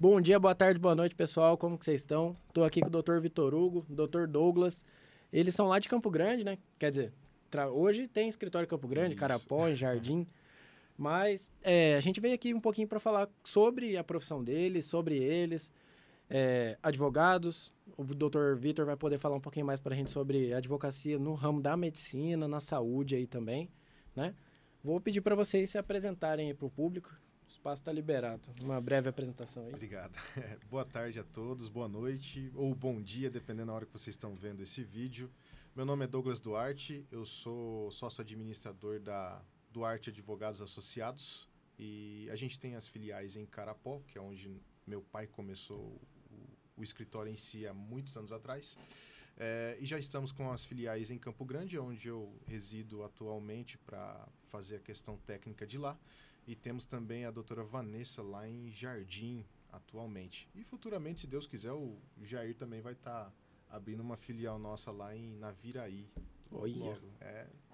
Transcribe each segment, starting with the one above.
Bom dia, boa tarde, boa noite, pessoal. Como que vocês estão? Estou aqui com o Dr. Vitor Hugo, Dr. Douglas. Eles são lá de Campo Grande, né? Quer dizer, hoje tem escritório em Campo Grande, Isso. Carapó, em Jardim. Mas a gente veio aqui um pouquinho para falar sobre a profissão deles, sobre eles, advogados. O Dr. Vitor vai poder falar um pouquinho mais para a gente sobre advocacia no ramo da medicina, na saúde aí também, né? Vou pedir para vocês se apresentarem aí para o público. O espaço está liberado. Uma breve apresentação aí. Obrigado. Boa tarde a todos, boa noite ou bom dia, dependendo da hora que vocês estão vendo esse vídeo. Meu nome é Douglas Duarte, eu sou sócio-administrador da Duarte Advogados Associados e a gente tem as filiais em Carapó, que é onde meu pai começou o escritório em si há muitos anos atrás. E já estamos com as filiais em Campo Grande, onde eu resido atualmente para fazer a questão técnica de lá. E temos também a doutora Vanessa lá em Jardim, atualmente. E futuramente, se Deus quiser, o Jair também vai estar abrindo uma filial nossa lá em Naviraí. Olha.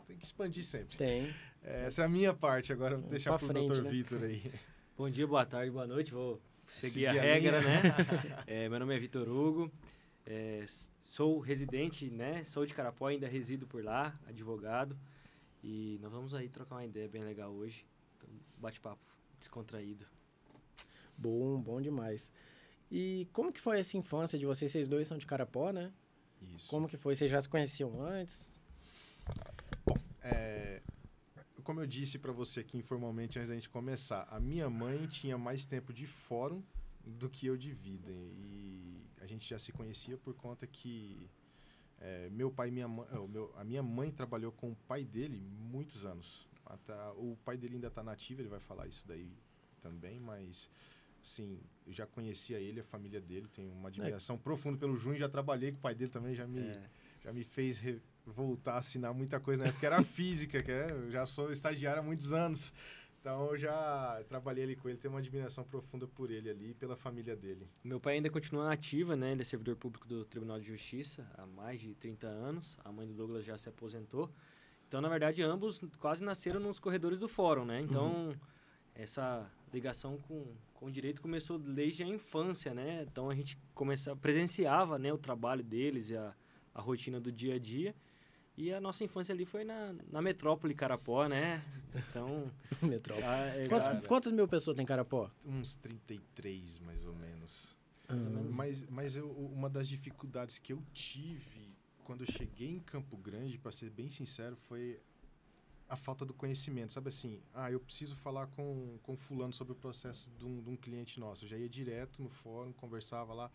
Tem que expandir sempre. Tem. Essa é a minha parte, agora eu vou deixar para o doutor né? Vitor aí. Bom dia, boa tarde, boa noite. Vou seguir a regra, né? Meu nome é Vitor Hugo. Sou residente, né? Sou de Carapó, ainda resido por lá, advogado. E nós vamos aí trocar uma ideia bem legal hoje. Então, bate-papo descontraído. Bom demais. E como que foi essa infância de vocês? Vocês dois são de Carapó, né? Isso. Como que foi? Vocês já se conheciam antes? Bom, como eu disse para você aqui informalmente antes da gente começar, a minha mãe tinha mais tempo de fórum do que eu de vida. E a gente já se conhecia por conta que meu pai e minha mãe, a minha mãe trabalhou com o pai dele muitos anos. O pai dele ainda está nativo, ele vai falar isso daí também, mas assim, eu já conhecia ele, a família dele, tenho uma admiração profunda pelo Júnior, já trabalhei com o pai dele também, já me fez voltar a assinar muita coisa na época, era física, eu já sou estagiário há muitos anos, então eu já trabalhei ali com ele, tenho uma admiração profunda por ele ali e pela família dele. Meu pai ainda continua ativa, né? Ele é servidor público do Tribunal de Justiça há mais de 30 anos, a mãe do Douglas já se aposentou. Então, na verdade, ambos quase nasceram nos corredores do fórum, né? Então, essa ligação com o direito começou desde a infância, né? Então, a gente presenciava, né, o trabalho deles e a rotina do dia a dia. E a nossa infância ali foi na metrópole Carapó, né? Então... Metrópole. Quantas mil pessoas tem Carapó? Uns 33, mais ou menos. Mais ou menos. Mas uma das dificuldades que eu tive quando eu cheguei em Campo Grande, para ser bem sincero, foi a falta do conhecimento. Sabe assim, eu preciso falar com fulano sobre o processo de um cliente nosso. Eu já ia direto no fórum, conversava lá,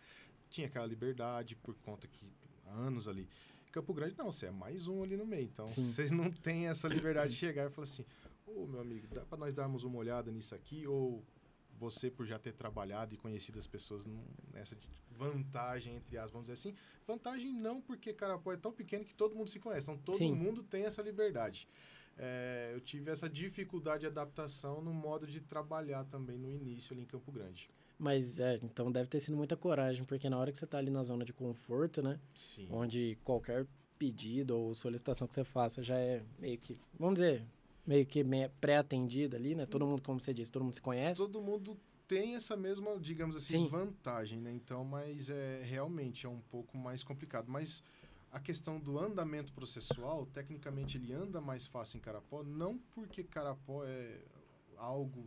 tinha aquela liberdade por conta que há anos ali. Campo Grande, não, você é mais um ali no meio. Então, vocês não têm essa liberdade de chegar e falar assim, meu amigo, dá para nós darmos uma olhada nisso aqui? Ou você, por já ter trabalhado e conhecido as pessoas nessa vantagem, entre aspas, vamos dizer assim. Vantagem não, porque Carapó é tão pequeno que todo mundo se conhece. Então, todo mundo tem essa liberdade. Eu tive essa dificuldade de adaptação no modo de trabalhar também no início ali em Campo Grande. Mas, então deve ter sido muita coragem, porque na hora que você está ali na zona de conforto, né? Sim. Onde qualquer pedido ou solicitação que você faça já é meio que, vamos dizer, meio que pré-atendida ali, né? Todo mundo, como você disse, todo mundo se conhece. Todo mundo tem essa mesma, digamos assim, vantagem, né? Então, mas realmente é um pouco mais complicado. Mas a questão do andamento processual, tecnicamente ele anda mais fácil em Carapó, não porque Carapó é algo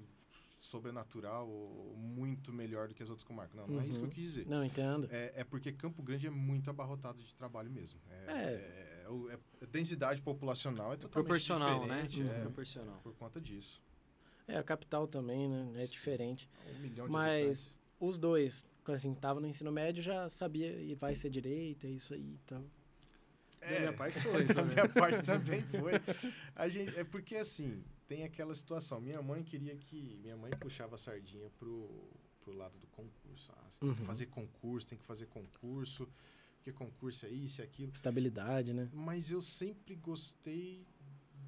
sobrenatural ou muito melhor do que as outras comarcas. Não é isso que eu quis dizer. Não, entendo. É porque Campo Grande é muito abarrotado de trabalho mesmo. A densidade populacional é totalmente proporcional, diferente. Né? Proporcional. Por conta disso. A capital também, né? É diferente. 1 milhão de Mas habitantes. os dois, assim, estavam no ensino médio, já sabia e vai ser direito, é isso aí e tal. Da minha parte foi. Da minha parte também foi. É porque, assim, tem aquela situação. Minha mãe puxava a sardinha pro lado do concurso. Você tem que fazer concurso, porque concurso é isso e aquilo. Estabilidade, né? Mas eu sempre gostei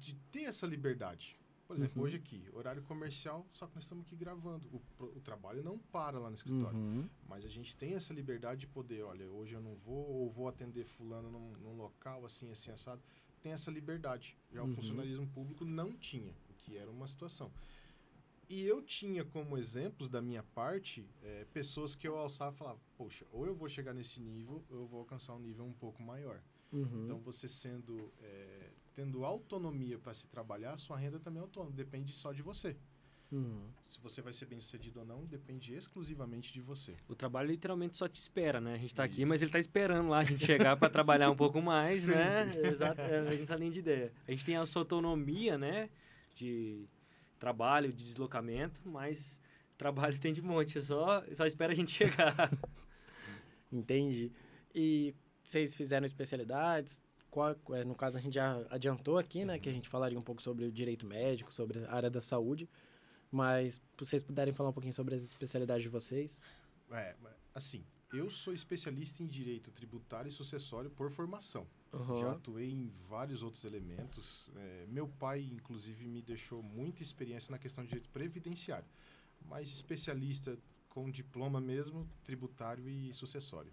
de ter essa liberdade. Por exemplo, hoje aqui, horário comercial, só que nós estamos aqui gravando. O trabalho não para lá no escritório. Mas a gente tem essa liberdade de poder, olha, hoje eu não vou, ou vou atender fulano num local assim, assado. Tem essa liberdade. Já o funcionalismo público não tinha, o que era uma situação. E eu tinha como exemplos da minha parte pessoas que eu alçava e falava, poxa, ou eu vou chegar nesse nível, ou eu vou alcançar um nível um pouco maior. Então, você tendo autonomia para se trabalhar, sua renda também é autônoma, depende só de você. Se você vai ser bem sucedido ou não, depende exclusivamente de você. O trabalho literalmente só te espera, né? A gente tá aqui, mas ele tá esperando lá a gente chegar para trabalhar um pouco mais, né? Exato, a gente tá nem de ideia. A gente tem a sua autonomia, né? De trabalho, de deslocamento, mas trabalho tem de monte, só espera a gente chegar. Entendi. E vocês fizeram especialidades? No caso, a gente já adiantou aqui, né? Que a gente falaria um pouco sobre o direito médico, sobre a área da saúde. Mas, se vocês puderem falar um pouquinho sobre as especialidades de vocês. Assim, eu sou especialista em direito tributário e sucessório por formação. Já atuei em vários outros elementos. Meu pai, inclusive, me deixou muita experiência na questão de direito previdenciário. Mas especialista com diploma mesmo, tributário e sucessório.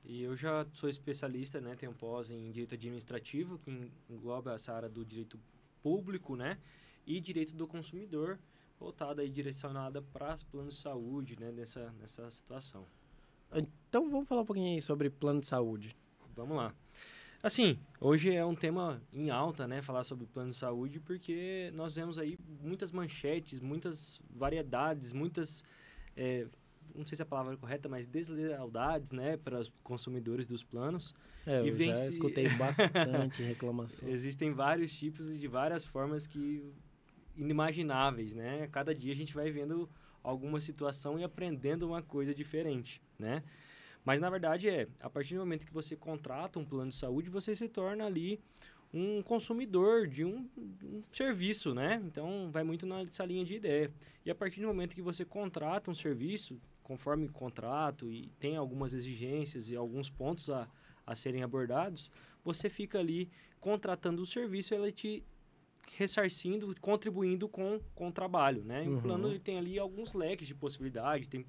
E eu já sou especialista, né? Tenho pós em direito administrativo, que engloba essa área do direito público, né? E direito do consumidor, voltada e direcionada para planos de saúde, né? Nessa situação. Então, vamos falar um pouquinho aí sobre plano de saúde. Vamos lá. Assim, hoje é um tema em alta, né? Falar sobre plano de saúde, porque nós vemos aí muitas manchetes, muitas variedades, muitas... não sei se a palavra é correta, mas deslealdades, né, para os consumidores dos planos. Eu já escutei bastante reclamação. Existem vários tipos e de várias formas inimagináveis, né? Cada dia a gente vai vendo alguma situação e aprendendo uma coisa diferente, né? Mas, na verdade, a partir do momento que você contrata um plano de saúde, você se torna ali um consumidor de um serviço, né? Então, vai muito nessa linha de ideia. E a partir do momento que você contrata um serviço, conforme o contrato e tem algumas exigências e alguns pontos a serem abordados, você fica ali contratando o serviço e ela te ressarcindo, contribuindo com o trabalho, né? E o plano ele tem ali alguns leques de possibilidade, tem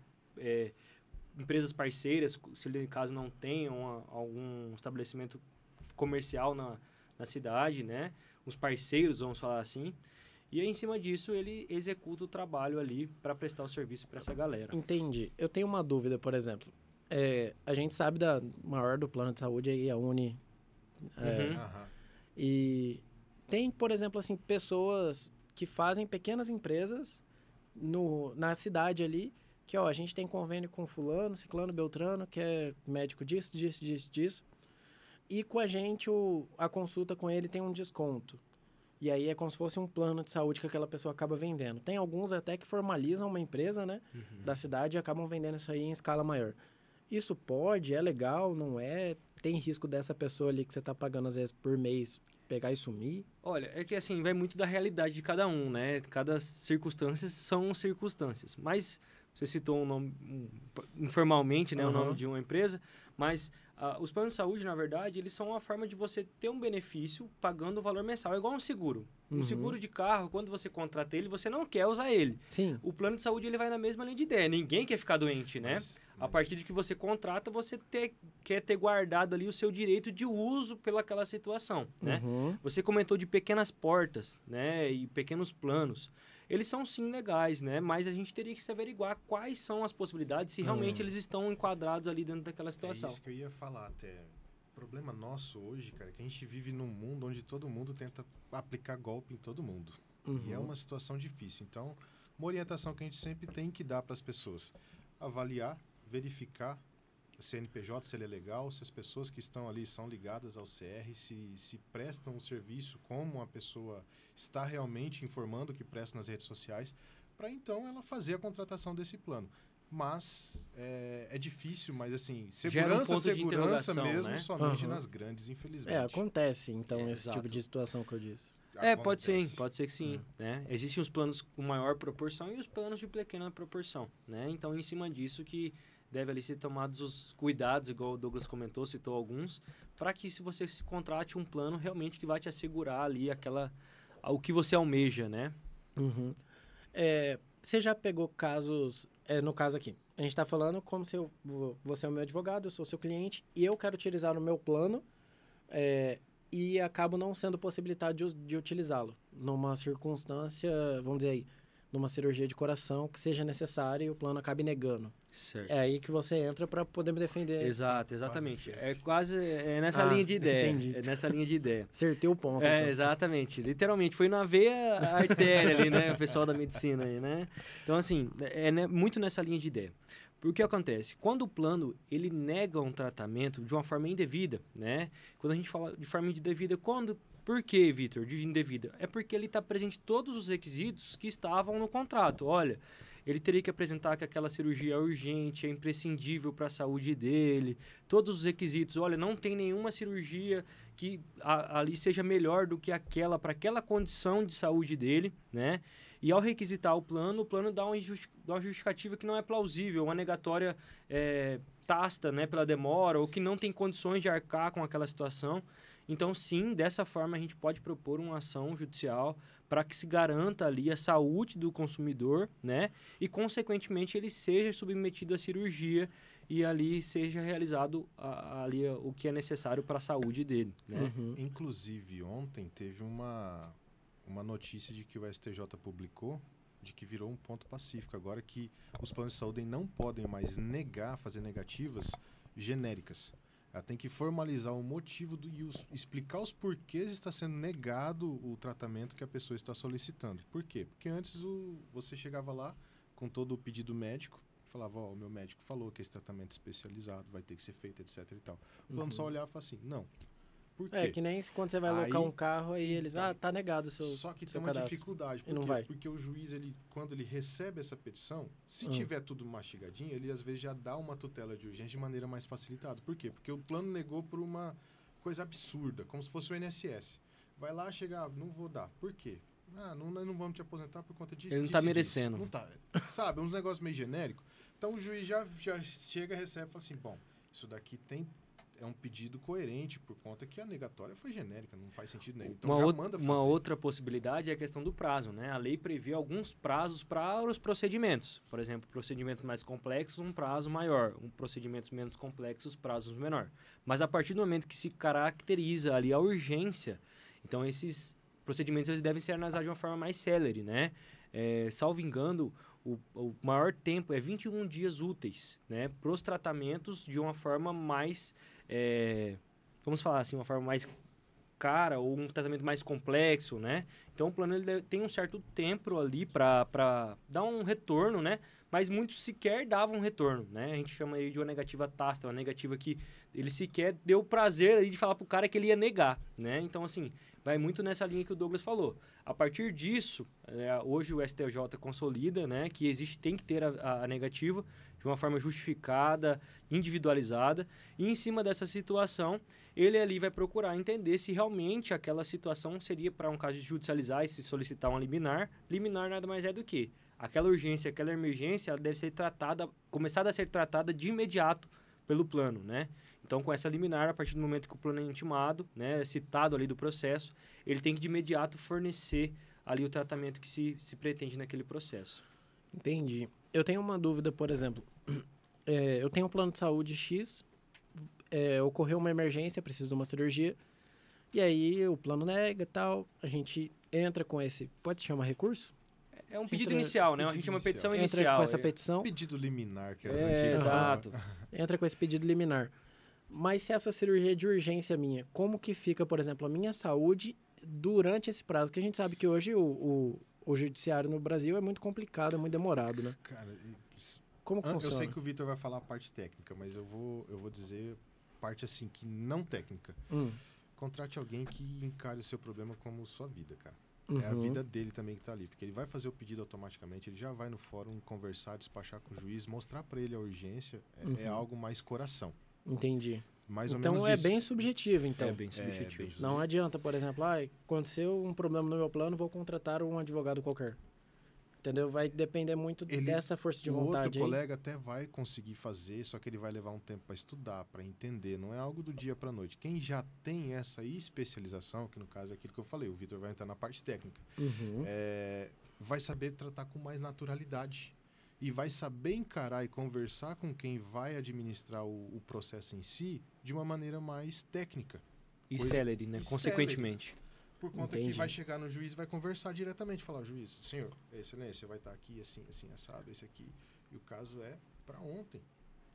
empresas parceiras, se ele caso não tenham algum estabelecimento comercial na cidade, né? Os parceiros, vamos falar assim. E aí, em cima disso, ele executa o trabalho ali para prestar o serviço para essa galera. Entendi. Eu tenho uma dúvida, por exemplo. A gente sabe da maior do plano de saúde aí, a Uni. E tem, por exemplo, assim, pessoas que fazem pequenas empresas na cidade ali, que, a gente tem convênio com fulano, ciclano, beltrano, que é médico disso. E com a gente, a consulta com ele tem um desconto. E aí é como se fosse um plano de saúde que aquela pessoa acaba vendendo. Tem alguns até que formalizam uma empresa, né, da cidade e acabam vendendo isso aí em escala maior. Isso pode? É legal? Não é? Tem risco dessa pessoa ali que você está pagando, às vezes, por mês, pegar e sumir? Olha, é que assim, vai muito da realidade de cada um, né? Cada circunstância são circunstâncias. Mas você citou um nome informalmente, né? O nome de uma empresa. Mas os planos de saúde, na verdade, eles são uma forma de você ter um benefício pagando o valor mensal. É igual um seguro. Um seguro de carro, quando você contrata ele, você não quer usar ele. Sim. O plano de saúde, ele vai na mesma linha de ideia. Ninguém quer ficar doente, né? A partir de que você contrata, você quer ter guardado ali o seu direito de uso pelaquela situação, né? Você comentou de pequenas portas, né? E pequenos planos. Eles são, sim, legais, né? Mas a gente teria que se averiguar quais são as possibilidades, se realmente eles estão enquadrados ali dentro daquela situação. É isso que eu ia falar até. O problema nosso hoje, cara, é que a gente vive num mundo onde todo mundo tenta aplicar golpe em todo mundo. E é uma situação difícil. Então, uma orientação que a gente sempre tem que dar para as pessoas. Avaliar, verificar o CNPJ, se ele é legal, se as pessoas que estão ali são ligadas ao CR, se prestam o serviço como a pessoa está realmente informando que presta nas redes sociais, para então ela fazer a contratação desse plano. Mas é difícil, mas assim, segurança mesmo, né? Somente nas grandes, infelizmente. Acontece, então, esse tipo de situação que eu disse. Pode ser que sim, né? Existem os planos com maior proporção e os planos de pequena proporção, né? Então, em cima disso que deve ali ser tomados os cuidados, igual o Douglas comentou, citou alguns, para que se você se contrate um plano realmente que vai te assegurar ali o que você almeja, né? Você já pegou casos, no caso aqui, a gente está falando como se você é o meu advogado, eu sou seu cliente e eu quero utilizar o meu plano e acabo não sendo possibilitado de utilizá-lo numa circunstância, vamos dizer aí, numa cirurgia de coração que seja necessária e o plano acabe negando. Certo. É aí que você entra para poder me defender. Exato, exatamente. Quase É nessa linha de ideia. entendi. É nessa linha de ideia. Acertei o ponto, É, então. exatamente. Literalmente, foi na veia artéria ali, né? O pessoal da medicina aí, né? Então, assim, muito nessa linha de ideia. Porque o que acontece? Quando o plano, ele nega um tratamento de uma forma indevida, né? Quando a gente fala de forma indevida, por que, Vitor, de indevida? É porque ele está presente todos os requisitos que estavam no contrato. Olha, ele teria que apresentar que aquela cirurgia é urgente, é imprescindível para a saúde dele, todos os requisitos. Olha, não tem nenhuma cirurgia que ali seja melhor do que aquela para aquela condição de saúde dele, né? E ao requisitar o plano dá uma justificativa que não é plausível, uma negatória tácita, né, pela demora, ou que não tem condições de arcar com aquela situação. Então, sim, dessa forma a gente pode propor uma ação judicial para que se garanta ali a saúde do consumidor, né? E, consequentemente, ele seja submetido à cirurgia e ali seja realizado ali o que é necessário para a saúde dele, né? Uhum. Inclusive, ontem teve uma notícia de que o STJ publicou de que virou um ponto pacífico. Agora que os planos de saúde não podem mais fazer negativas genéricas. Ela tem que formalizar o motivo explicar os porquês está sendo negado o tratamento que a pessoa está solicitando. Por quê? Porque antes você chegava lá com todo o pedido médico, falava, o meu médico falou que esse tratamento especializado vai ter que ser feito, etc e tal. O plano só olhava e falava assim, não. Por quê? É que nem quando você vai alocar um carro, aí eles, tá negado o seu Só que seu tem uma cadastro. dificuldade. Por E não quê? vai. Porque o juiz, quando ele recebe essa petição, se tiver tudo mastigadinho, ele às vezes já dá uma tutela de urgência de maneira mais facilitada. Por quê? Porque o plano negou por uma coisa absurda, como se fosse o INSS. Vai lá, não vou dar. Por quê? Nós não vamos te aposentar por conta disso. Ele não está merecendo. Não tá. Sabe, uns negócios meio genéricos. Então o juiz já chega, recebe e fala assim, bom, isso daqui é um pedido coerente por conta que a negatória foi genérica, não faz sentido nenhum. Então Uma outra possibilidade é a questão do prazo, né? A lei prevê alguns prazos para os procedimentos. Por exemplo, procedimentos mais complexos, um prazo maior. Procedimentos menos complexos, prazos menor. Mas a partir do momento que se caracteriza ali a urgência, então esses procedimentos eles devem ser analisados de uma forma mais célere, né? Salvo engano, o maior tempo é 21 dias úteis, né? Para os tratamentos de uma forma mais... vamos falar assim, uma forma mais cara ou um tratamento mais complexo, né? Então, o plano ele tem um certo tempo ali para dar um retorno, né? Mas muitos sequer davam um retorno, né? A gente chama aí de uma negativa tácita, uma negativa que ele sequer deu o prazer ali de falar pro cara que ele ia negar, né? Então, assim, vai muito nessa linha que o Douglas falou. A partir disso, hoje o STJ consolida, né? Que tem que ter a negativa de uma forma justificada, individualizada. E em cima dessa situação, ele ali vai procurar entender se realmente aquela situação seria para um caso de judicializar e se solicitar uma liminar. Liminar nada mais é do que aquela urgência, aquela emergência, ela deve ser começada a ser tratada de imediato pelo plano, né? Então, com essa liminar, a partir do momento que o plano é intimado, né, citado ali do processo, ele tem que de imediato fornecer ali o tratamento que se pretende naquele processo. Entendi. Eu tenho uma dúvida, por exemplo. Eu tenho um plano de saúde X, ocorreu uma emergência, preciso de uma cirurgia, e aí o plano nega e tal, a gente entra com esse... Pode chamar recurso? É um pedido inicial, né? A gente chama petição inicial. Entra com essa petição. Pedido liminar, que é os antigos. Exato. Entra com esse pedido liminar. Mas se essa cirurgia é de urgência minha, como que fica, por exemplo, a minha saúde durante esse prazo? Porque a gente sabe que hoje o judiciário no Brasil é muito complicado, é muito demorado, né? Cara, como que funciona? Eu sei que o Vitor vai falar a parte técnica, mas eu vou dizer parte assim, que não técnica. Contrate alguém que encare o seu problema como sua vida, cara. É a vida dele também que tá ali, porque ele vai fazer o pedido automaticamente, ele já vai no fórum conversar, despachar com o juiz, mostrar para ele a urgência, é algo mais coração. Entendi. Mais ou então menos é isso. bem subjetivo, então. É bem subjetivo. Não adianta, por exemplo, aconteceu um problema no meu plano, vou contratar um advogado qualquer. Entendeu? Vai depender muito dessa força de vontade. O outro colega até vai conseguir fazer, só que ele vai levar um tempo para estudar, para entender. Não é algo do dia para noite. Quem já tem essa especialização, que no caso é aquilo que eu falei, o Vitor vai entrar na parte técnica, vai saber tratar com mais naturalidade. E vai saber encarar e conversar com quem vai administrar o processo em si de uma maneira mais técnica. E célere, né? Consequentemente. Por conta Entendi. que vai chegar no juiz e vai conversar diretamente, falar, juiz, senhor, excelência, vai estar aqui, assim, assim, assado, esse aqui. E o caso é para ontem.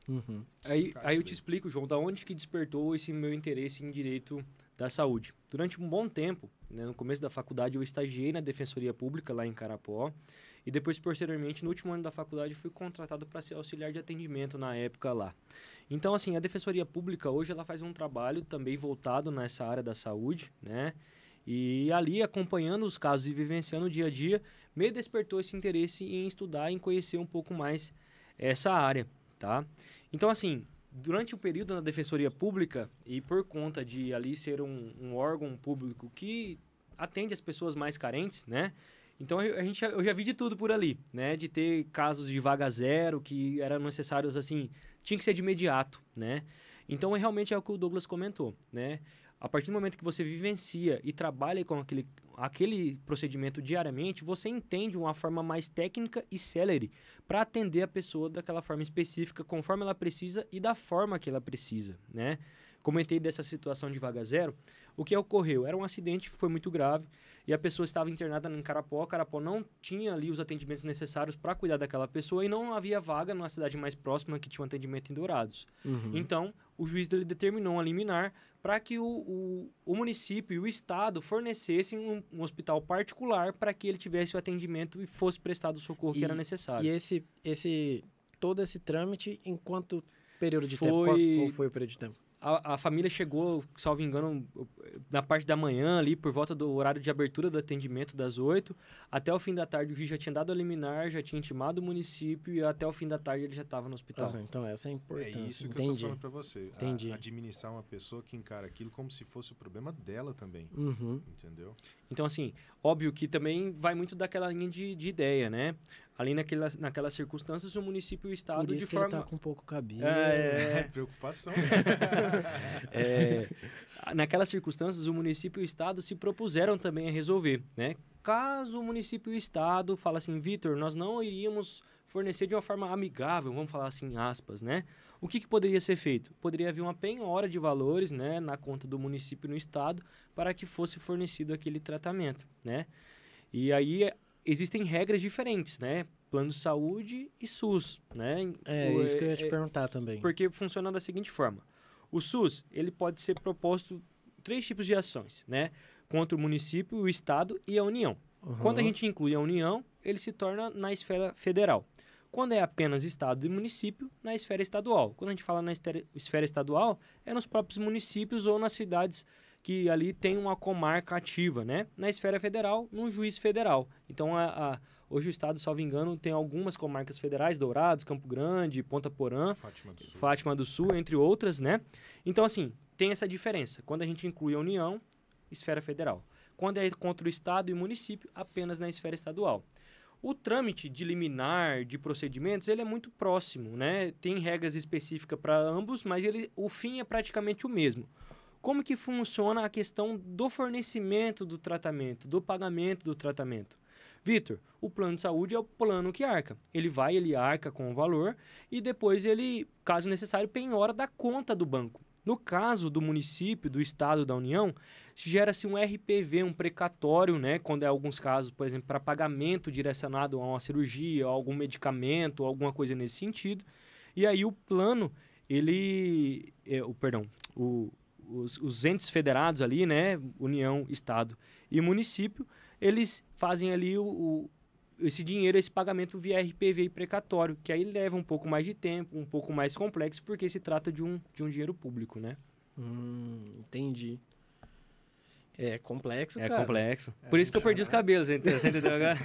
Uhum. Aí Explicar eu isso te daí. explico, João, da onde que despertou esse meu interesse em direito da saúde. Durante um bom tempo, né, no começo da faculdade, eu estagiei na Defensoria Pública lá em Carapó. E depois, posteriormente, no último ano da faculdade, fui contratado para ser auxiliar de atendimento na época lá. Então, assim, a Defensoria Pública hoje ela faz um trabalho também voltado nessa área da saúde, né? E ali, acompanhando os casos e vivenciando o dia a dia, me despertou esse interesse em estudar, em conhecer um pouco mais essa área, tá? Então, assim, durante o período na Defensoria Pública, e por conta de ali ser um órgão público que atende as pessoas mais carentes, né? Então, eu já vi de tudo por ali, né? De ter casos de vaga zero que eram necessários, assim, tinha que ser de imediato, né? Então, realmente é o que o Douglas comentou, né? A partir do momento que você vivencia e trabalha com aquele procedimento diariamente, você entende uma forma mais técnica e célere para atender a pessoa daquela forma específica, conforme ela precisa e da forma que ela precisa, né? Comentei dessa situação de vaga zero. O que ocorreu? Era um acidente, foi muito grave, e a pessoa estava internada em Carapó. Carapó não tinha ali os atendimentos necessários para cuidar daquela pessoa e não havia vaga na cidade mais próxima que tinha um atendimento em Dourados. Uhum. Então, o juiz dele determinou uma liminar para que o município e o estado fornecessem um hospital particular para que ele tivesse o atendimento e fosse prestado o socorro que era necessário. E todo esse trâmite, em quanto período de Foi- tempo? Qual foi o período de tempo? A família chegou, salvo engano, na parte da manhã ali, por volta do horário de abertura do atendimento, das 8. Até o fim da tarde, o juiz já tinha dado a liminar, já tinha intimado o município e até o fim da tarde ele já estava no hospital. Aham, então essa é a importância. É isso que eu Entendi. tô falando para você. Entendi. Administrar uma pessoa que encara aquilo como se fosse o problema dela também. Uhum. Entendeu? Então, assim, óbvio que também vai muito daquela linha de ideia, né? Ali naquelas circunstâncias, o município e o estado Por isso de que forma... ele tá com pouco cabelo. Preocupação. Naquelas circunstâncias, o município e o estado se propuseram também a resolver, né? Caso o município e o estado fala assim, Vitor, nós não iríamos fornecer de uma forma amigável, vamos falar assim, aspas, né? O que poderia ser feito? Poderia haver uma penhora de valores, né, na conta do município e no estado para que fosse fornecido aquele tratamento, né? E aí existem regras diferentes, né? Plano de saúde e SUS, né? Isso que eu ia te perguntar também. Porque funciona da seguinte forma. O SUS, ele pode ser proposto 3 tipos de ações, né? Contra o município, o estado e a União. Uhum. Quando a gente inclui a União, ele se torna na esfera federal. Quando é apenas estado e município, na esfera estadual. Quando a gente fala na esfera estadual, é nos próprios municípios ou nas cidades que ali tem uma comarca ativa, né? Na esfera federal, num juiz federal. Então, hoje o estado, salvo engano, tem algumas comarcas federais, Dourados, Campo Grande, Ponta Porã, Fátima do Sul, entre outras, né? Então, assim, tem essa diferença. Quando a gente inclui a União, esfera federal. Quando é contra o estado e o município, apenas na esfera estadual. O trâmite de liminar, de procedimentos, ele é muito próximo, né? Tem regras específicas para ambos, mas o fim é praticamente o mesmo. Como que funciona a questão do fornecimento do tratamento, do pagamento do tratamento? Vitor, o plano de saúde é o plano que arca. Ele arca com o valor e depois ele, caso necessário, penhora da conta do banco. No caso do município, do estado, da União, gera-se um RPV, um precatório, né? Quando é alguns casos, por exemplo, para pagamento direcionado a uma cirurgia, a algum medicamento, alguma coisa nesse sentido. E aí o plano, os entes federados ali, né? União, estado e município, eles fazem ali esse dinheiro, esse pagamento via RPV e precatório, que aí leva um pouco mais de tempo, um pouco mais complexo, porque se trata de um dinheiro público, né? Entendi. É complexo, É cara. complexo. Por isso que eu perdi os cabelos, você entendeu agora?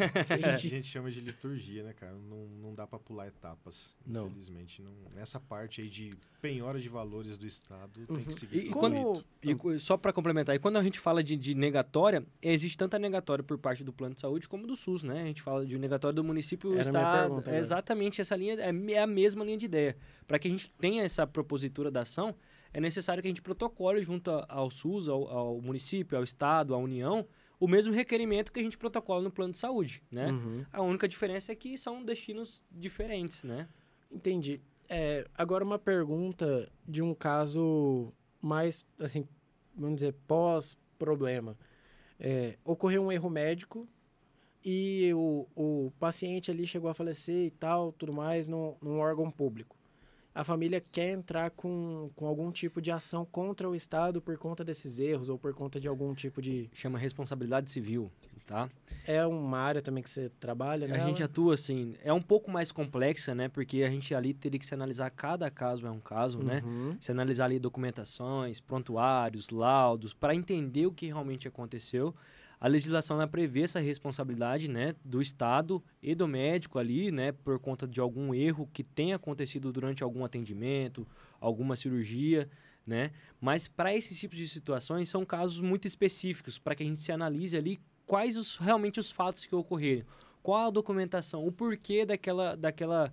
A gente chama de liturgia, né, cara? Não dá pra pular etapas. Não. Infelizmente, não. Nessa parte aí de penhora de valores do Estado, tem que seguir E tudo quando, bonito. só para complementar, e quando a gente fala de negatória, existe tanta negatória por parte do plano de saúde como do SUS, né? A gente fala de negatória do município e o Era a minha estado. pergunta agora. Exatamente essa linha, é a mesma linha de ideia. Para que a gente tenha essa propositura da ação, é necessário que a gente protocole junto ao SUS, ao município, ao estado, à União, o mesmo requerimento que a gente protocola no plano de saúde, né? A única diferença é que são destinos diferentes, né? Entendi. Agora uma pergunta de um caso mais, assim, vamos dizer, pós-problema. ocorreu um erro médico e o paciente ali chegou a falecer e tal, tudo mais, num órgão público. A família quer entrar com algum tipo de ação contra o Estado por conta desses erros ou por conta de algum tipo de... Chama responsabilidade civil, tá? É uma área também que você trabalha, né? A gente atua, assim, é um pouco mais complexa, né? Porque a gente ali teria que se analisar cada caso, é um caso, né? Se analisar ali documentações, prontuários, laudos, para entender o que realmente aconteceu. A legislação ela prevê essa responsabilidade, né, do Estado e do médico ali, né, por conta de algum erro que tenha acontecido durante algum atendimento, alguma cirurgia, né? Mas para esses tipos de situações são casos muito específicos, para que a gente se analise ali quais realmente os fatos que ocorreram, qual a documentação, o porquê daquela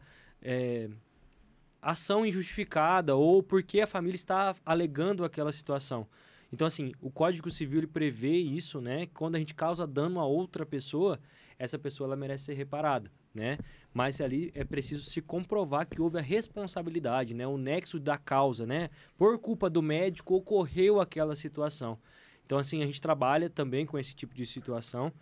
ação injustificada ou por que a família está alegando aquela situação. Então, assim, o Código Civil ele prevê isso, né? Quando a gente causa dano a outra pessoa, essa pessoa ela merece ser reparada, né? Mas ali é preciso se comprovar que houve a responsabilidade, né? O nexo da causa, né? Por culpa do médico ocorreu aquela situação. Então, assim, a gente trabalha também com esse tipo de situação.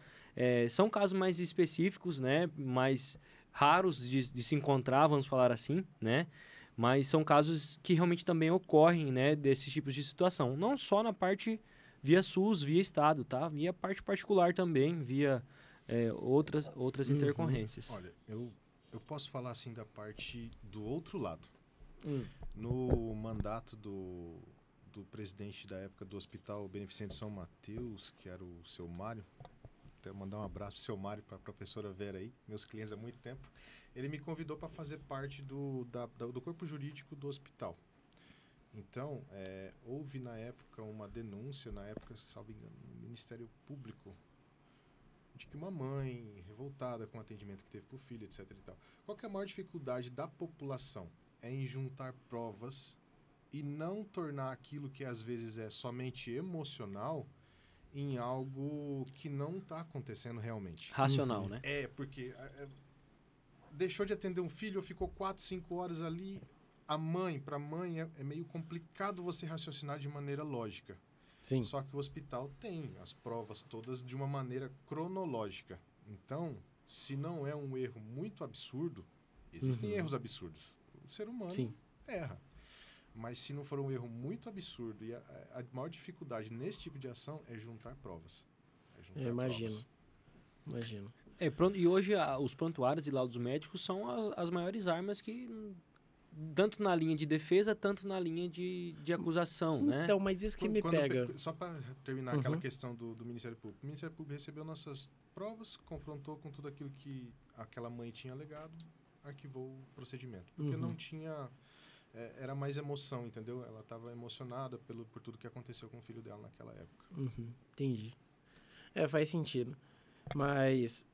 São casos mais específicos, né? Mais raros de se encontrar, vamos falar assim, né? Mas são casos que realmente também ocorrem, né, desses tipos de situação. Não só na parte via SUS, via Estado, tá? Via parte particular também, via outras intercorrências. Olha, eu posso falar assim da parte do outro lado. No mandato do presidente da época do Hospital Beneficente São Mateus, que era o seu Mário, até mandar um abraço pro seu Mário, para a professora Vera aí, meus clientes há muito tempo. Ele me convidou para fazer parte do corpo jurídico do hospital. Então, houve na época uma denúncia, salvo engano, no Ministério Público, de que uma mãe revoltada com o atendimento que teve para o filho, etc. e tal. Qual que é a maior dificuldade da população? É em juntar provas e não tornar aquilo que às vezes é somente emocional em algo que não está acontecendo realmente. Racional, né? Porque deixou de atender um filho, ficou 4, 5 horas ali. Para a mãe é meio complicado você raciocinar de maneira lógica. Sim. Só que o hospital tem as provas todas de uma maneira cronológica. Então, se não é um erro muito absurdo, existem erros absurdos. O ser humano erra. Mas se não for um erro muito absurdo, e a maior dificuldade nesse tipo de ação é juntar provas. Eu imagino. E hoje os prontuários e laudos médicos são as maiores armas que, tanto na linha de defesa, tanto na linha de acusação, né? Então, mas isso que me pega... Só para terminar aquela questão do Ministério Público. O Ministério Público recebeu nossas provas, confrontou com tudo aquilo que aquela mãe tinha alegado, arquivou o procedimento. Porque não tinha... era mais emoção, entendeu? Ela estava emocionada por tudo que aconteceu com o filho dela naquela época. Entendi. Faz sentido. Mas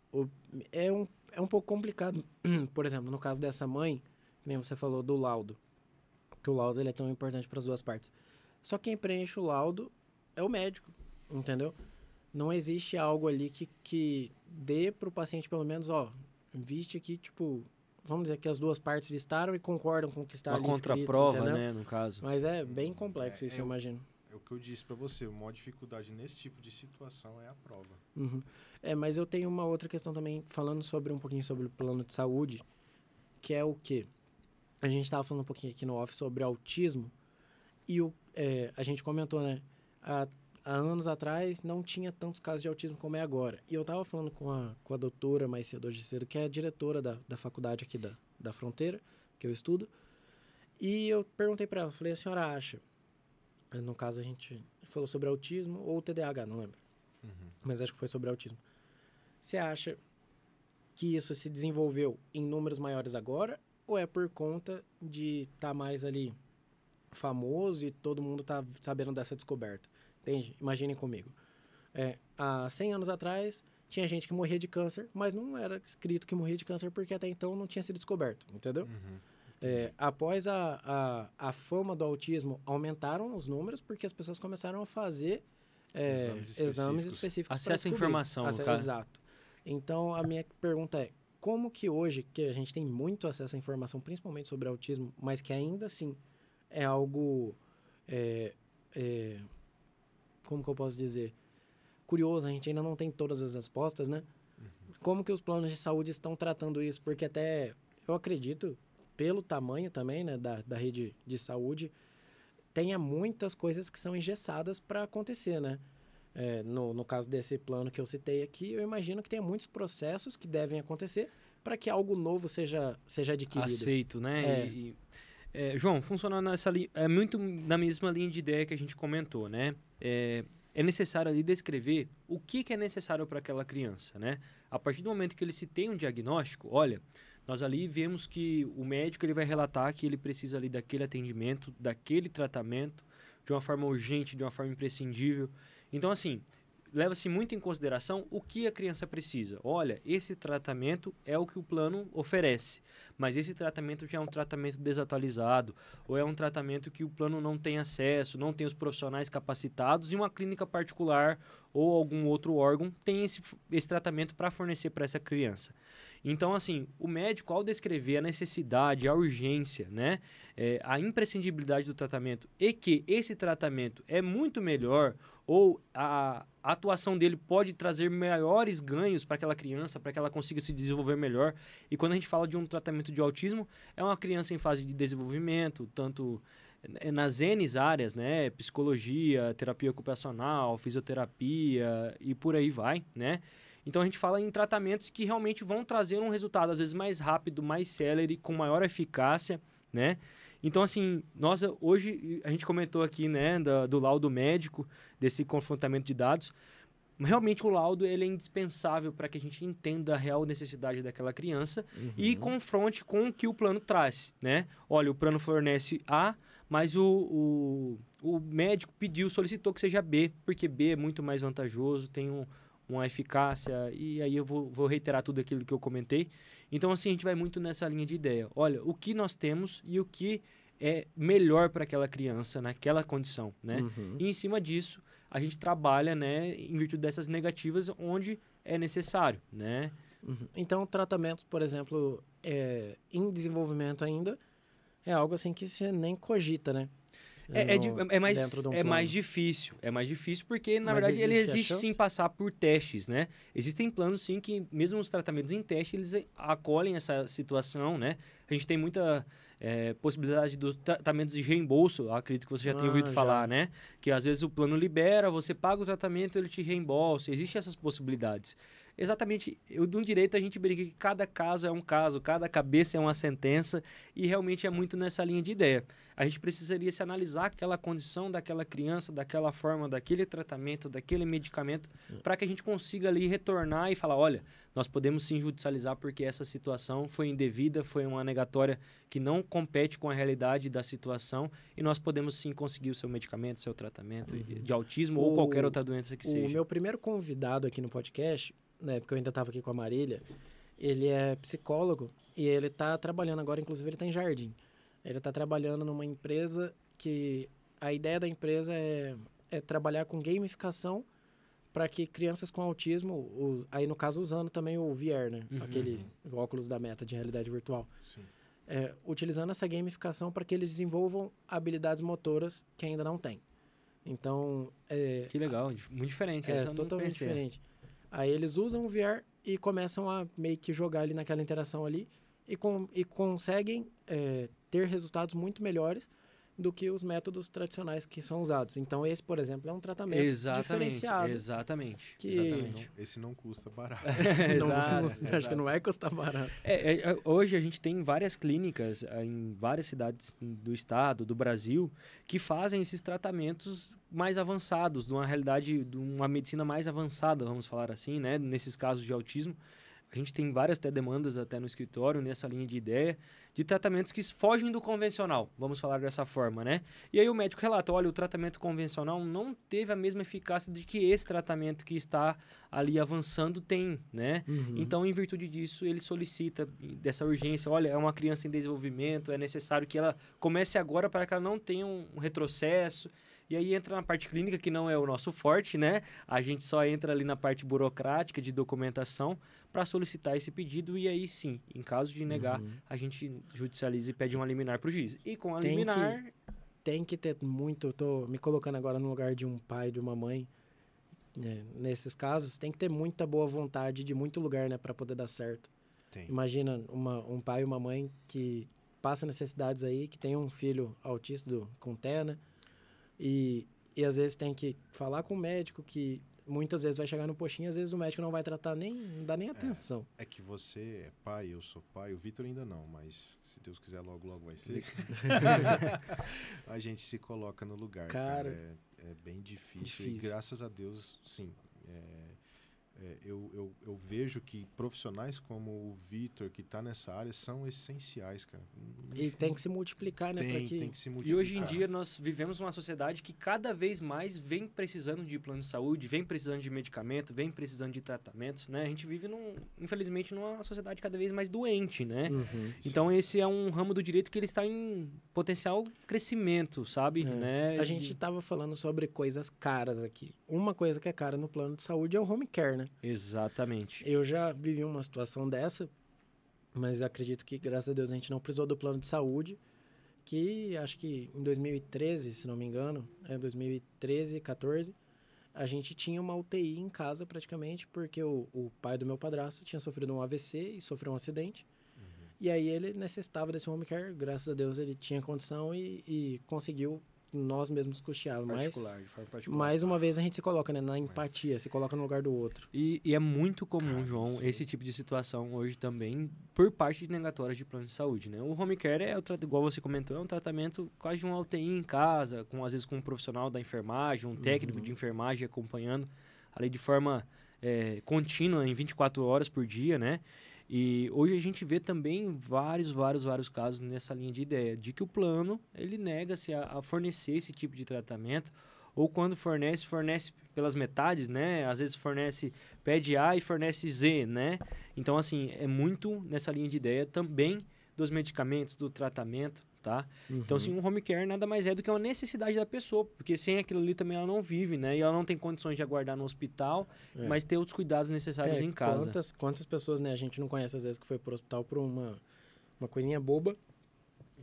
é um pouco complicado. Por exemplo, no caso dessa mãe, que nem você falou do laudo. Que o laudo ele é tão importante para as duas partes. Só quem preenche o laudo é o médico, entendeu? Não existe algo ali que dê para o paciente, pelo menos, viste aqui, tipo... Vamos dizer que as duas partes vistaram e concordam com o que está ali escrito, contraprova, entendeu? né, no caso. Mas é bem complexo isso, eu imagino. É o que eu disse para você, a maior dificuldade nesse tipo de situação é a prova. Mas eu tenho uma outra questão também, falando um pouquinho sobre o plano de saúde, que é o quê? A gente estava falando um pouquinho aqui no off sobre autismo, e a gente comentou, né? Há anos atrás não tinha tantos casos de autismo como é agora. E eu estava falando com a doutora mais cedo, que é a diretora da faculdade aqui da Fronteira, que eu estudo. E eu perguntei para ela, falei, a senhora acha? No caso, a gente falou sobre autismo ou TDAH, não lembro. Mas acho que foi sobre autismo. Você acha que isso se desenvolveu em números maiores agora? Ou é por conta de estar mais ali famoso e todo mundo tá sabendo dessa descoberta? Entende? Imaginem comigo. Há 100 anos atrás, tinha gente que morria de câncer, mas não era escrito que morria de câncer porque até então não tinha sido descoberto, entendeu? Após a fama do autismo, aumentaram os números porque as pessoas começaram a fazer exames específicos. Acesso à informação, no caso. Exato. Então, a minha pergunta é, como que hoje, que a gente tem muito acesso à informação, principalmente sobre autismo, mas que ainda assim é algo... como que eu posso dizer? curioso, a gente ainda não tem todas as respostas, né? Como que os planos de saúde estão tratando isso? Porque até, eu acredito, pelo tamanho também, né, da rede de saúde, tenha muitas coisas que são engessadas para acontecer, né? No caso desse plano que eu citei aqui, eu imagino que tenha muitos processos que devem acontecer para que algo novo seja adquirido. Aceito, né? João, funciona nessa linha, é muito na mesma linha de ideia que a gente comentou, né? É necessário ali descrever o que é necessário para aquela criança, né? A partir do momento que ele se tem um diagnóstico, olha, nós ali vemos que o médico ele vai relatar que ele precisa ali daquele atendimento, daquele tratamento, de uma forma urgente, de uma forma imprescindível. Então, assim, leva-se muito em consideração o que a criança precisa. Olha, esse tratamento é o que o plano oferece, mas esse tratamento já é um tratamento desatualizado, ou é um tratamento que o plano não tem acesso, não tem os profissionais capacitados, e uma clínica particular ou algum outro órgão tem esse tratamento para fornecer para essa criança. Então, assim, o médico, ao descrever a necessidade, a urgência, né, a imprescindibilidade do tratamento e que esse tratamento é muito melhor ou a atuação dele pode trazer maiores ganhos para aquela criança, para que ela consiga se desenvolver melhor. E quando a gente fala de um tratamento de autismo, é uma criança em fase de desenvolvimento, tanto nas N áreas, né, psicologia, terapia ocupacional, fisioterapia e por aí vai, né? Então, a gente fala em tratamentos que realmente vão trazer um resultado, às vezes, mais rápido, mais célere, com maior eficácia, né? Então, assim, hoje, a gente comentou aqui, né, do laudo médico, desse confrontamento de dados. Realmente, o laudo ele é indispensável para que a gente entenda a real necessidade daquela criança e confronte com o que o plano traz, né? Olha, o plano fornece A, mas o médico solicitou que seja B, porque B é muito mais vantajoso, tem uma eficácia, e aí eu vou reiterar tudo aquilo que eu comentei. Então, assim, a gente vai muito nessa linha de ideia. Olha, o que nós temos e o que é melhor para aquela criança naquela condição, né? E em cima disso, a gente trabalha, né, em virtude dessas negativas onde é necessário, né? Então, tratamentos, por exemplo, em desenvolvimento ainda, é algo assim que você nem cogita, né? É mais difícil. É mais difícil porque, na verdade, ele existe sim passar por testes, né? Existem planos, sim, que mesmo os tratamentos em teste, eles acolhem essa situação, né? A gente tem muita possibilidade dos tratamentos de reembolso. Eu acredito que você já tenha ouvido falar, né? Que às vezes o plano libera, você paga o tratamento, ele te reembolsa. Existem essas possibilidades. Exatamente, no direito a gente brinca que cada caso é um caso, cada cabeça é uma sentença e realmente é muito nessa linha de ideia. A gente precisaria se analisar aquela condição daquela criança, daquela forma, daquele tratamento, daquele medicamento, para que a gente consiga ali retornar e falar, olha, nós podemos sim judicializar porque essa situação foi indevida, foi uma negatória que não compete com a realidade da situação e nós podemos sim conseguir o seu medicamento, o seu tratamento de autismo ou qualquer outra doença que seja. O meu primeiro convidado aqui no podcast, na época eu ainda estava aqui com a Marília, ele é psicólogo e ele está trabalhando agora, inclusive ele está em Jardim. Ele está trabalhando numa empresa que a ideia da empresa é trabalhar com gamificação para que crianças com autismo, aí no caso usando também o VR, né? Aquele óculos da Meta de realidade virtual. Utilizando essa gamificação para que eles desenvolvam habilidades motoras que ainda não têm. Então... que legal, muito diferente. Totalmente diferente. Aí eles usam o VR e começam a meio que jogar ali naquela interação ali e conseguem ter resultados muito melhores do que os métodos tradicionais que são usados. Então, esse, por exemplo, é um tratamento diferenciado. Exatamente. Esse não custa barato. Acho que não vai custar barato. Hoje a gente tem várias clínicas em várias cidades do estado, do Brasil, que fazem esses tratamentos mais avançados, de uma realidade, de uma medicina mais avançada, vamos falar assim, né? Nesses casos de autismo. A gente tem várias demandas até no escritório, nessa linha de ideia, de tratamentos que fogem do convencional, vamos falar dessa forma, né? E aí o médico relata, olha, o tratamento convencional não teve a mesma eficácia de que esse tratamento que está ali avançando tem, né? Então, em virtude disso, ele solicita dessa urgência, olha, é uma criança em desenvolvimento, é necessário que ela comece agora para que ela não tenha um retrocesso. E aí entra na parte clínica, que não é o nosso forte, né? A gente só entra ali na parte burocrática de documentação para solicitar esse pedido e aí sim, em caso de negar, a gente judicializa e pede uma liminar para o juiz. E com a liminar... Tem que ter muito... Eu tô me colocando agora no lugar de um pai, de uma mãe. nesses casos, tem que ter muita boa vontade de muito lugar, né, para poder dar certo. Tem. Imagina um pai e uma mãe que passa necessidades aí, que tem um filho autista com TEA, né? E às vezes tem que falar com o médico, que muitas vezes vai chegar no postinho, às vezes o médico não vai tratar não dá nem atenção. É que você é pai, eu sou pai, o Vitor ainda não, mas se Deus quiser logo, logo vai ser. A gente se coloca no lugar, cara. É bem difícil. E graças a Deus, sim. Eu vejo que profissionais como o Vitor, que está nessa área, são essenciais, cara. E tem que se multiplicar, né? Tem que se multiplicar. E hoje em dia nós vivemos uma sociedade que cada vez mais vem precisando de plano de saúde, vem precisando de medicamento, vem precisando de tratamentos, né? A gente vive, infelizmente, numa sociedade cada vez mais doente, né? Então esse é um ramo do direito que ele está em potencial crescimento, sabe? Né? A gente estava falando sobre coisas caras aqui. Uma coisa que é cara no plano de saúde é o home care, né? Exatamente. Eu já vivi uma situação dessa, mas acredito que, graças a Deus, a gente não precisou do plano de saúde, que acho que em 2013, se não me engano, 2013, 14, a gente tinha uma UTI em casa praticamente, porque o pai do meu padrasto tinha sofrido um AVC e sofreu um acidente. E aí ele necessitava desse home care, graças a Deus ele tinha condição e conseguiu nós mesmos custeá-lo. De forma particular. Mais uma vez a gente se coloca, né, na empatia, se coloca no lugar do outro. E é muito comum, João, esse tipo de situação hoje também por parte de negatórias de plano de saúde, né? O home care igual você comentou, é um tratamento quase de uma UTI em casa, às vezes com um profissional da enfermagem, um técnico de enfermagem acompanhando ali de forma contínua em 24 horas por dia, né? E hoje a gente vê também vários casos nessa linha de ideia, de que o plano, ele nega-se a fornecer esse tipo de tratamento, ou quando fornece pelas metades, né? Às vezes pede A e fornece Z, né? Então, assim, é muito nessa linha de ideia também dos medicamentos, do tratamento, tá? Então, assim, um home care nada mais é do que uma necessidade da pessoa, porque sem aquilo ali também ela não vive, né? E ela não tem condições de aguardar no hospital, mas ter os cuidados necessários em casa. Quantas pessoas, né, a gente não conhece às vezes que foi pro hospital por uma coisinha boba,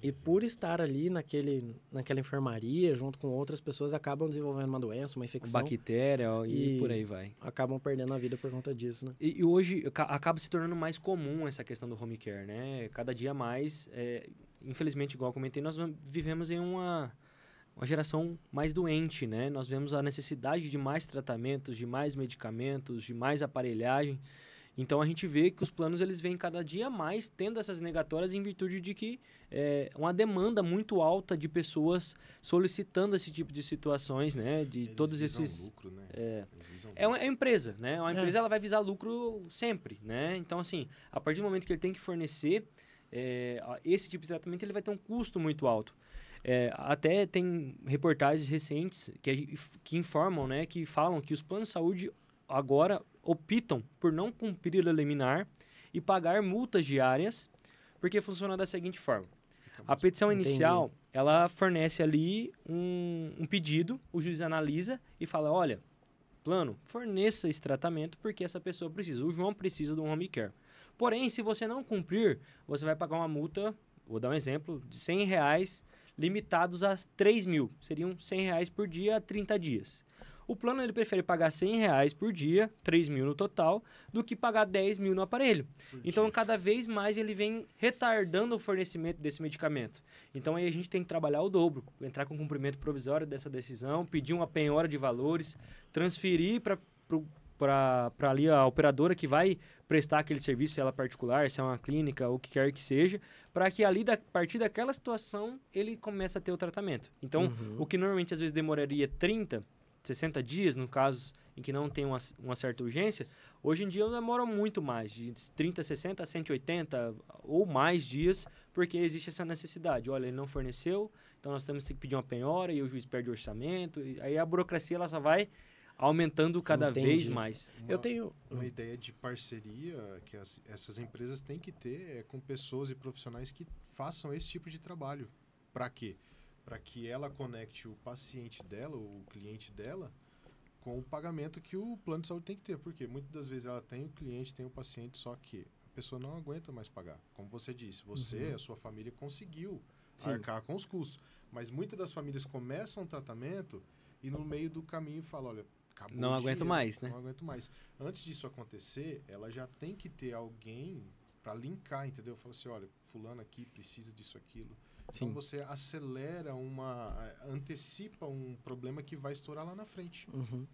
e por estar ali naquela enfermaria, junto com outras pessoas, acabam desenvolvendo uma doença, uma infecção. Bactéria e por aí vai. Acabam perdendo a vida por conta disso, né? E hoje acaba se tornando mais comum essa questão do home care, né? Cada dia mais, infelizmente, igual eu comentei, nós vivemos em uma geração mais doente, né? Nós vemos a necessidade de mais tratamentos, de mais medicamentos, de mais aparelhagem. Então, a gente vê que os planos eles vêm cada dia mais tendo essas negatórias em virtude de que uma demanda muito alta de pessoas solicitando esse tipo de situações, né? De eles todos visam esses... lucro, né? É uma empresa, né? Uma empresa ela vai visar lucro sempre, né? Então, assim, a partir do momento que ele tem que fornecer esse tipo de tratamento, ele vai ter um custo muito alto. Até tem reportagens recentes que informam, né? Que falam que os planos de saúde agora optam por não cumprir a liminar e pagar multas diárias, porque funciona da seguinte forma. A petição inicial, ela fornece ali um pedido, o juiz analisa e fala, olha, plano, forneça esse tratamento porque essa pessoa precisa. O João precisa de um home care. Porém, se você não cumprir, você vai pagar uma multa, vou dar um exemplo, de R$100 limitados a 3 mil. Seriam R$100 por dia a 30 dias. O plano ele prefere pagar R$100 por dia, 3 mil no total, do que pagar 10 mil no aparelho. Então, cada vez mais ele vem retardando o fornecimento desse medicamento. Então, aí a gente tem que trabalhar o dobro, entrar com cumprimento provisório dessa decisão, pedir uma penhora de valores, transferir para ali a operadora que vai prestar aquele serviço, se ela é particular, se é uma clínica, ou o que quer que seja, para que ali, a partir daquela situação, ele comece a ter o tratamento. Então, o que normalmente às vezes demoraria 60 dias, no caso em que não tem uma certa urgência, hoje em dia demora muito mais, de 30, 60, 180 ou mais dias, porque existe essa necessidade. Olha, ele não forneceu, então nós temos que pedir uma penhora e o juiz perde o orçamento, e aí a burocracia ela só vai aumentando cada vez mais. Eu tenho uma ideia de parceria que essas empresas têm que ter com pessoas e profissionais que façam esse tipo de trabalho. Para quê? Para que ela conecte o paciente dela, o cliente dela, com o pagamento que o plano de saúde tem que ter. Porque muitas das vezes ela tem o cliente, tem o paciente, só que a pessoa não aguenta mais pagar. Como você disse, a sua família conseguiu arcar com os custos. Mas muitas das famílias começam o tratamento e no meio do caminho falam, olha, acabou Não o aguento dinheiro, mais, né? Não aguento mais. Antes disso acontecer, ela já tem que ter alguém para linkar, entendeu? Fala assim, olha, fulano aqui precisa disso, aquilo. Então Sim. você acelera antecipa um problema que vai estourar lá na frente. Uhum.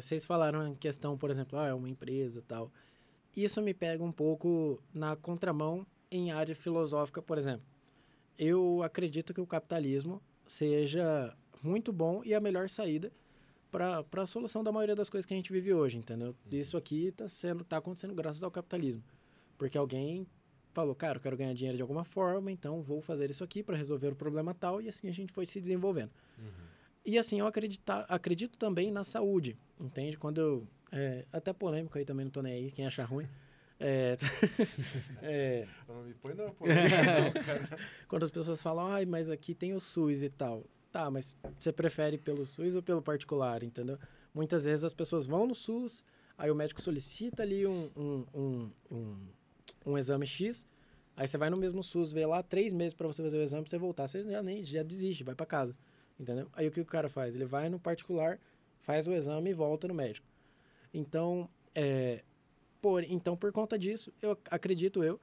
Vocês falaram em questão, por exemplo, é uma empresa e tal. Isso me pega um pouco na contramão em área filosófica, por exemplo. Eu acredito que o capitalismo seja muito bom e a melhor saída para a solução da maioria das coisas que a gente vive hoje, entendeu? Isso aqui tá acontecendo graças ao capitalismo. Porque alguém falou, cara, eu quero ganhar dinheiro de alguma forma, então vou fazer isso aqui para resolver o problema tal, e assim a gente foi se desenvolvendo. E assim, eu acredito também na saúde, entende? Quando eu... até polêmico aí também, não tô nem aí, quem achar ruim. Não me põe não, cara. Quando as pessoas falam, ai, mas aqui tem o SUS e tal. Tá, mas você prefere pelo SUS ou pelo particular, entendeu? Muitas vezes as pessoas vão no SUS, aí o médico solicita ali um exame X, aí você vai no mesmo SUS, vê lá 3 meses para você fazer o exame, pra você voltar, você já desiste, vai para casa, entendeu? Aí o que o cara faz? Ele vai no particular, faz o exame e volta no médico. Então, por conta disso, acredito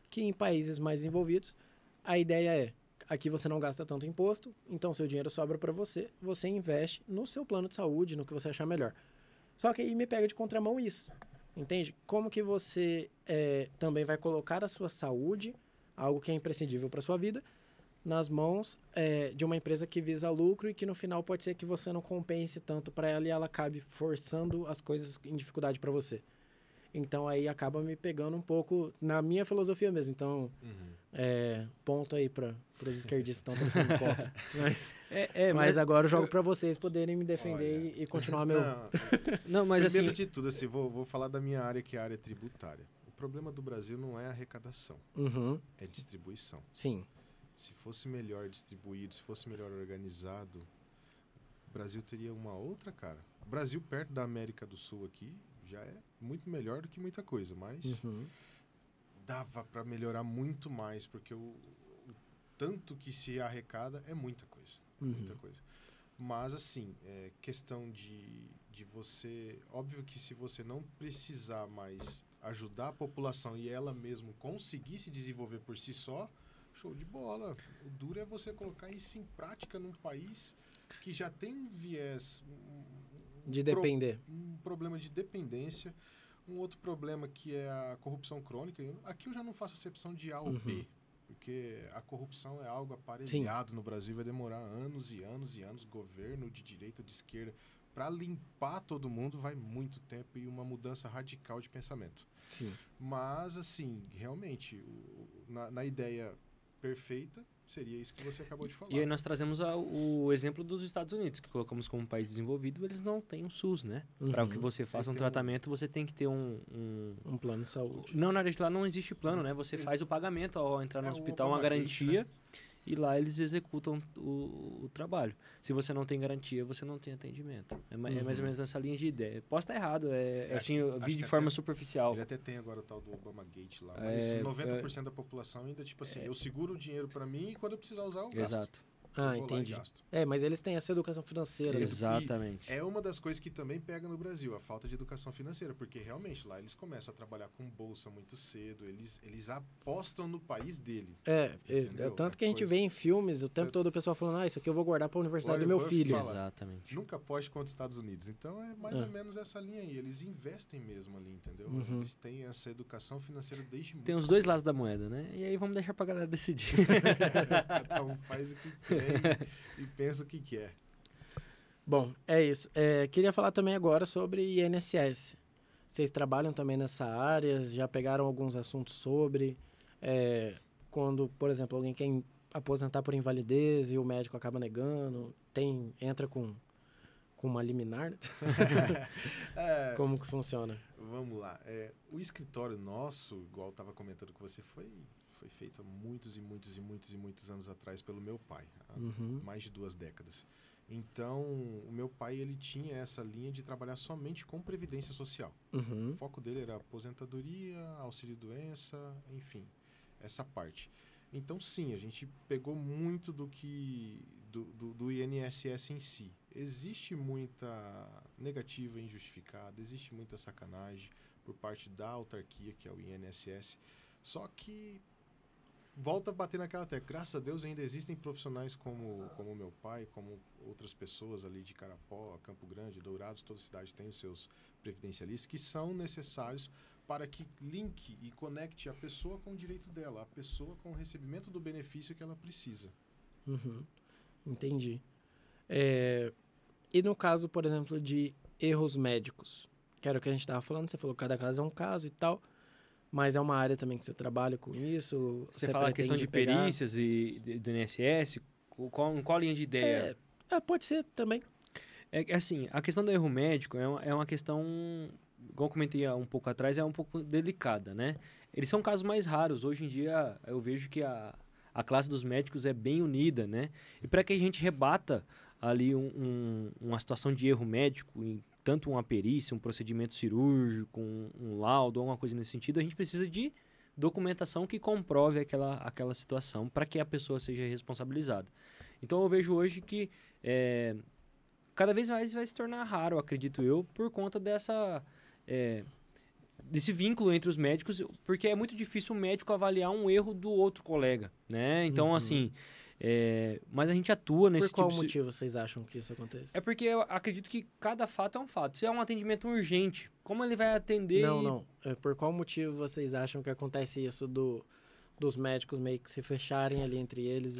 que em países mais desenvolvidos, a ideia é, aqui você não gasta tanto imposto, então seu dinheiro sobra para você, você investe no seu plano de saúde, no que você achar melhor. Só que aí me pega de contramão isso, entende? Como que você também vai colocar a sua saúde, algo que é imprescindível para sua vida, nas mãos de uma empresa que visa lucro e que no final pode ser que você não compense tanto para ela e ela acabe forçando as coisas em dificuldade para você. Então, aí acaba me pegando um pouco na minha filosofia mesmo. Então, ponto aí para os esquerdistas que estão torcendo contra. Mas agora eu jogo para vocês poderem me defender e continuar meu... Não, mas primeiro assim... de tudo, assim, vou falar da minha área, que é a área tributária. O problema do Brasil não é arrecadação, é distribuição. Sim. Se fosse melhor distribuído, se fosse melhor organizado, o Brasil teria uma outra cara. O Brasil, perto da América do Sul aqui, já é muito melhor do que muita coisa, mas dava para melhorar muito mais, porque o tanto que se arrecada é muita coisa. Muita coisa. Mas, assim, questão de você... Óbvio que se você não precisar mais ajudar a população e ela mesmo conseguir se desenvolver por si só, show de bola. O duro é você colocar isso em prática num país que já tem um viés... de depender. Um problema de dependência. Um outro problema que é a corrupção crônica. Aqui eu já não faço acepção de A ou B. Porque a corrupção é algo aparelhado no Brasil. Vai demorar anos e anos e anos. Governo de direita ou de esquerda. Para limpar todo mundo vai muito tempo e uma mudança radical de pensamento. Sim. Mas, assim, realmente, na ideia perfeita, seria isso que você acabou de falar. E aí nós trazemos o exemplo dos Estados Unidos, que colocamos como um país desenvolvido, eles não têm um SUS, né? Para que você faça um tratamento, você tem que ter um plano de saúde. Não, na área de lá não existe plano, né? Você faz o pagamento ao entrar no hospital, uma garantia, né? E lá eles executam o trabalho. Se você não tem garantia, você não tem atendimento. É mais ou menos nessa linha de ideia. Posso estar errado, assim, eu vi de forma superficial. Ele até tem agora o tal do Obamagate lá, mas 90% da população ainda, tipo assim, eu seguro o dinheiro para mim e quando eu precisar usar, eu gasto. Exato. Entendi. Mas eles têm essa educação financeira. Exatamente. E é uma das coisas que também pega no Brasil, a falta de educação financeira, porque realmente lá eles começam a trabalhar com bolsa muito cedo, eles apostam no país dele. Tanto que a gente vê em filmes o tempo todo o pessoal falando, isso aqui eu vou guardar para a universidade do meu filho. Exatamente. Nunca aposte contra os Estados Unidos. Então é mais ou menos essa linha aí. Eles investem mesmo ali, entendeu? Eles têm essa educação financeira desde muito. Tem os dois lados da moeda, né? E aí vamos deixar pra galera decidir. Cada um faz o que quer e pensa o que quer. Bom, é isso. Queria falar também agora sobre INSS. Vocês trabalham também nessa área? Já pegaram alguns assuntos sobre? Quando, por exemplo, alguém quer aposentar por invalidez e o médico acaba negando, entra com uma liminar? Como que funciona? Vamos lá. O escritório nosso, igual eu estava comentando com você, foi feito há muitos e muitos e muitos e muitos anos atrás pelo meu pai, há mais de 2 décadas. Então, o meu pai, ele tinha essa linha de trabalhar somente com previdência social. O foco dele era aposentadoria, auxílio-doença, enfim, essa parte. Então, sim, a gente pegou muito do INSS em si. existe muita negativa injustificada, existe muita sacanagem por parte da autarquia, que é o INSS. Só que volta a bater naquela tecla. Graças a Deus ainda existem profissionais como meu pai, como outras pessoas ali de Carapó, Campo Grande, Dourados, toda cidade tem os seus previdencialistas, que são necessários para que linke e conecte a pessoa com o direito dela, a pessoa com o recebimento do benefício que ela precisa. Uhum. Entendi. E no caso, por exemplo, de erros médicos, que era o que a gente estava falando, você falou que cada caso é um caso e tal, mas é uma área também que você trabalha com isso? Você fala a questão de perícias do INSS, qual linha de ideia? Pode ser também. Assim, a questão do erro médico é uma questão, igual eu comentei um pouco atrás, é um pouco delicada, né? Eles são casos mais raros. Hoje em dia, eu vejo que a classe dos médicos é bem unida, né? E para que a gente rebata ali uma situação de erro médico, em tanto uma perícia, um procedimento cirúrgico, um laudo, alguma coisa nesse sentido, a gente precisa de documentação que comprove aquela situação para que a pessoa seja responsabilizada. Então, eu vejo hoje que cada vez mais vai se tornar raro, acredito eu, por conta desse vínculo entre os médicos, porque é muito difícil o médico avaliar um erro do outro colega, né? Então, assim, mas a gente atua nesse tipo... Por qual motivo vocês acham que isso acontece? É porque eu acredito que cada fato é um fato. Se é um atendimento urgente, como ele vai atender... Não. Por qual motivo vocês acham que acontece isso dos médicos meio que se fecharem ali entre eles?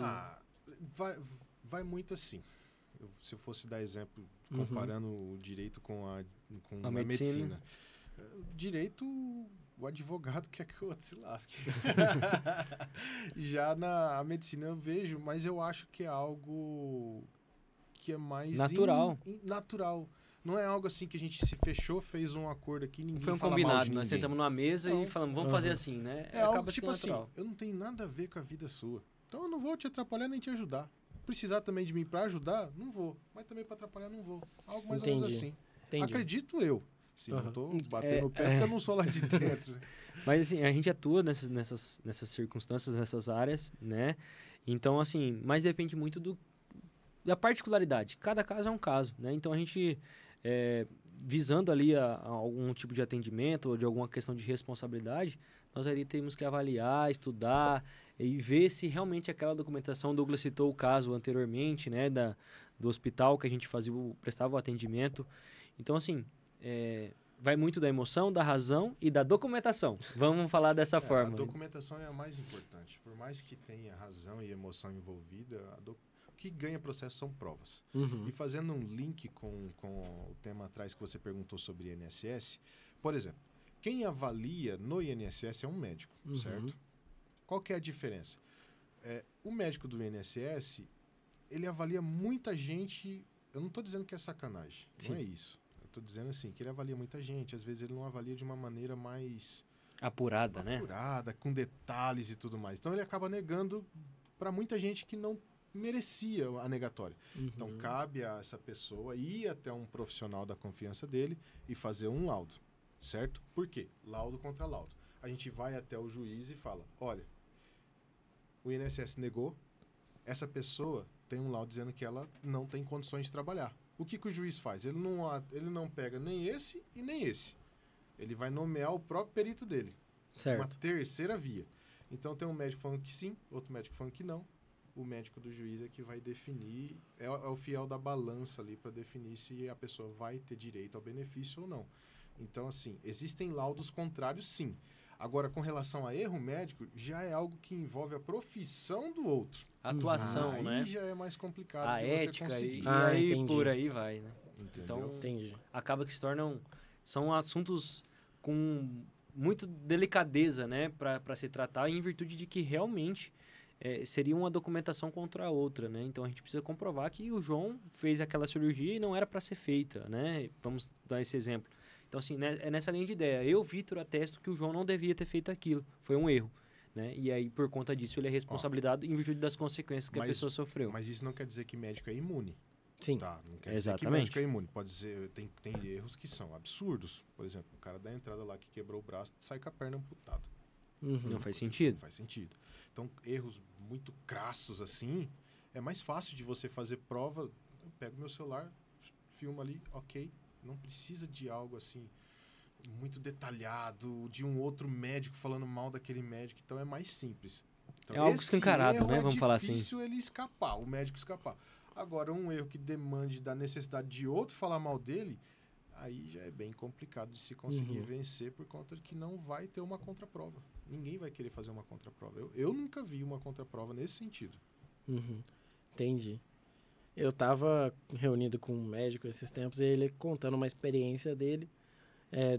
Vai muito assim. Se eu fosse dar exemplo, comparando o direito com a medicina. Direito, o advogado quer que o outro se lasque. Já na medicina eu vejo, mas eu acho que é algo que é mais... natural. Natural. Não é algo assim que a gente se fechou, fez um acordo aqui, ninguém foi um fala combinado, mal de ninguém. nós sentamos numa mesa e falamos, vamos fazer assim, né? É acaba algo tipo assim, natural. eu não tenho nada a ver com a vida sua. Então eu não vou te atrapalhar nem te ajudar. Precisar também de mim para ajudar, não vou. Mas também para atrapalhar, não vou. Algo mais ou menos assim. Entendi. Acredito eu. Sim, não tô batendo o pé porque eu não sou lá de dentro. Mas assim, a gente atua nessas circunstâncias, nessas áreas, né? Então, assim, mas depende muito da particularidade. Cada caso é um caso, né? Então, a gente, visando ali a algum tipo de atendimento ou de alguma questão de responsabilidade, nós ali temos que avaliar, estudar e ver se realmente aquela documentação, o Douglas citou o caso anteriormente, né? Do hospital que a gente prestava o atendimento. Então, assim... vai muito da emoção, da razão e da documentação. Vamos falar dessa forma. A documentação é a mais importante. Por mais que tenha razão e emoção envolvida, o que ganha processo são provas. Uhum. E fazendo um link com o tema atrás que você perguntou sobre INSS, por exemplo, quem avalia no INSS é um médico, certo? Qual que é a diferença? O médico do INSS, ele avalia muita gente... Eu não estou dizendo que é sacanagem, não é isso. Estou dizendo assim, que ele avalia muita gente. Às vezes ele não avalia de uma maneira mais... Apurada, né? Apurada, com detalhes e tudo mais. Então ele acaba negando para muita gente que não merecia a negatória. Então cabe a essa pessoa ir até um profissional da confiança dele e fazer um laudo, certo? Por quê? Laudo contra laudo. A gente vai até o juiz e fala, olha, o INSS negou, essa pessoa tem um laudo dizendo que ela não tem condições de trabalhar. O que o juiz faz? Ele não pega nem esse e nem esse. Ele vai nomear o próprio perito dele. Certo. Uma terceira via. Então tem um médico falando que sim, outro médico falando que não. O médico do juiz é que vai definir, é o fiel da balança ali para definir se a pessoa vai ter direito ao benefício ou não. Então, assim, existem laudos contrários, sim. Agora, com relação a erro médico, já é algo que envolve a profissão do outro. A atuação, né? Aí já é mais complicado a de ética você conseguir. e aí entendi. por aí vai, né? Entendeu? Então, Entendi. acaba que são assuntos com muita delicadeza, né? Para se tratar, em virtude de que realmente seria uma documentação contra a outra, né? Então, a gente precisa comprovar que o João fez aquela cirurgia e não era para ser feita, né? Vamos dar esse exemplo. Então, assim, é nessa linha de ideia. Eu, Vitor, atesto que o João não devia ter feito aquilo. Foi um erro, né? E aí, por conta disso, ele é responsabilizado em virtude das consequências que a pessoa sofreu. Mas isso não quer dizer que médico é imune. Sim. Tá? Não quer dizer que médico é imune. Pode dizer, tem erros que são absurdos. Por exemplo, o cara da entrada lá que quebrou o braço sai com a perna amputada. Não faz sentido. Não faz sentido. Então, erros muito crassos assim, é mais fácil de você fazer prova. pego meu celular, filmo ali, ok. Não precisa de algo assim muito detalhado, de um outro médico falando mal daquele médico, então é mais simples. Então, É algo esse escancarado, erro né? Vamos falar assim. É difícil ele escapar, o médico escapar. Agora, um erro que demande da necessidade de outro falar mal dele, aí já é bem complicado de se conseguir vencer por conta de que não vai ter uma contraprova. Ninguém vai querer fazer uma contraprova. Eu nunca vi uma contraprova nesse sentido. Entendi. Eu tava reunido com um médico esses tempos e ele contando uma experiência dele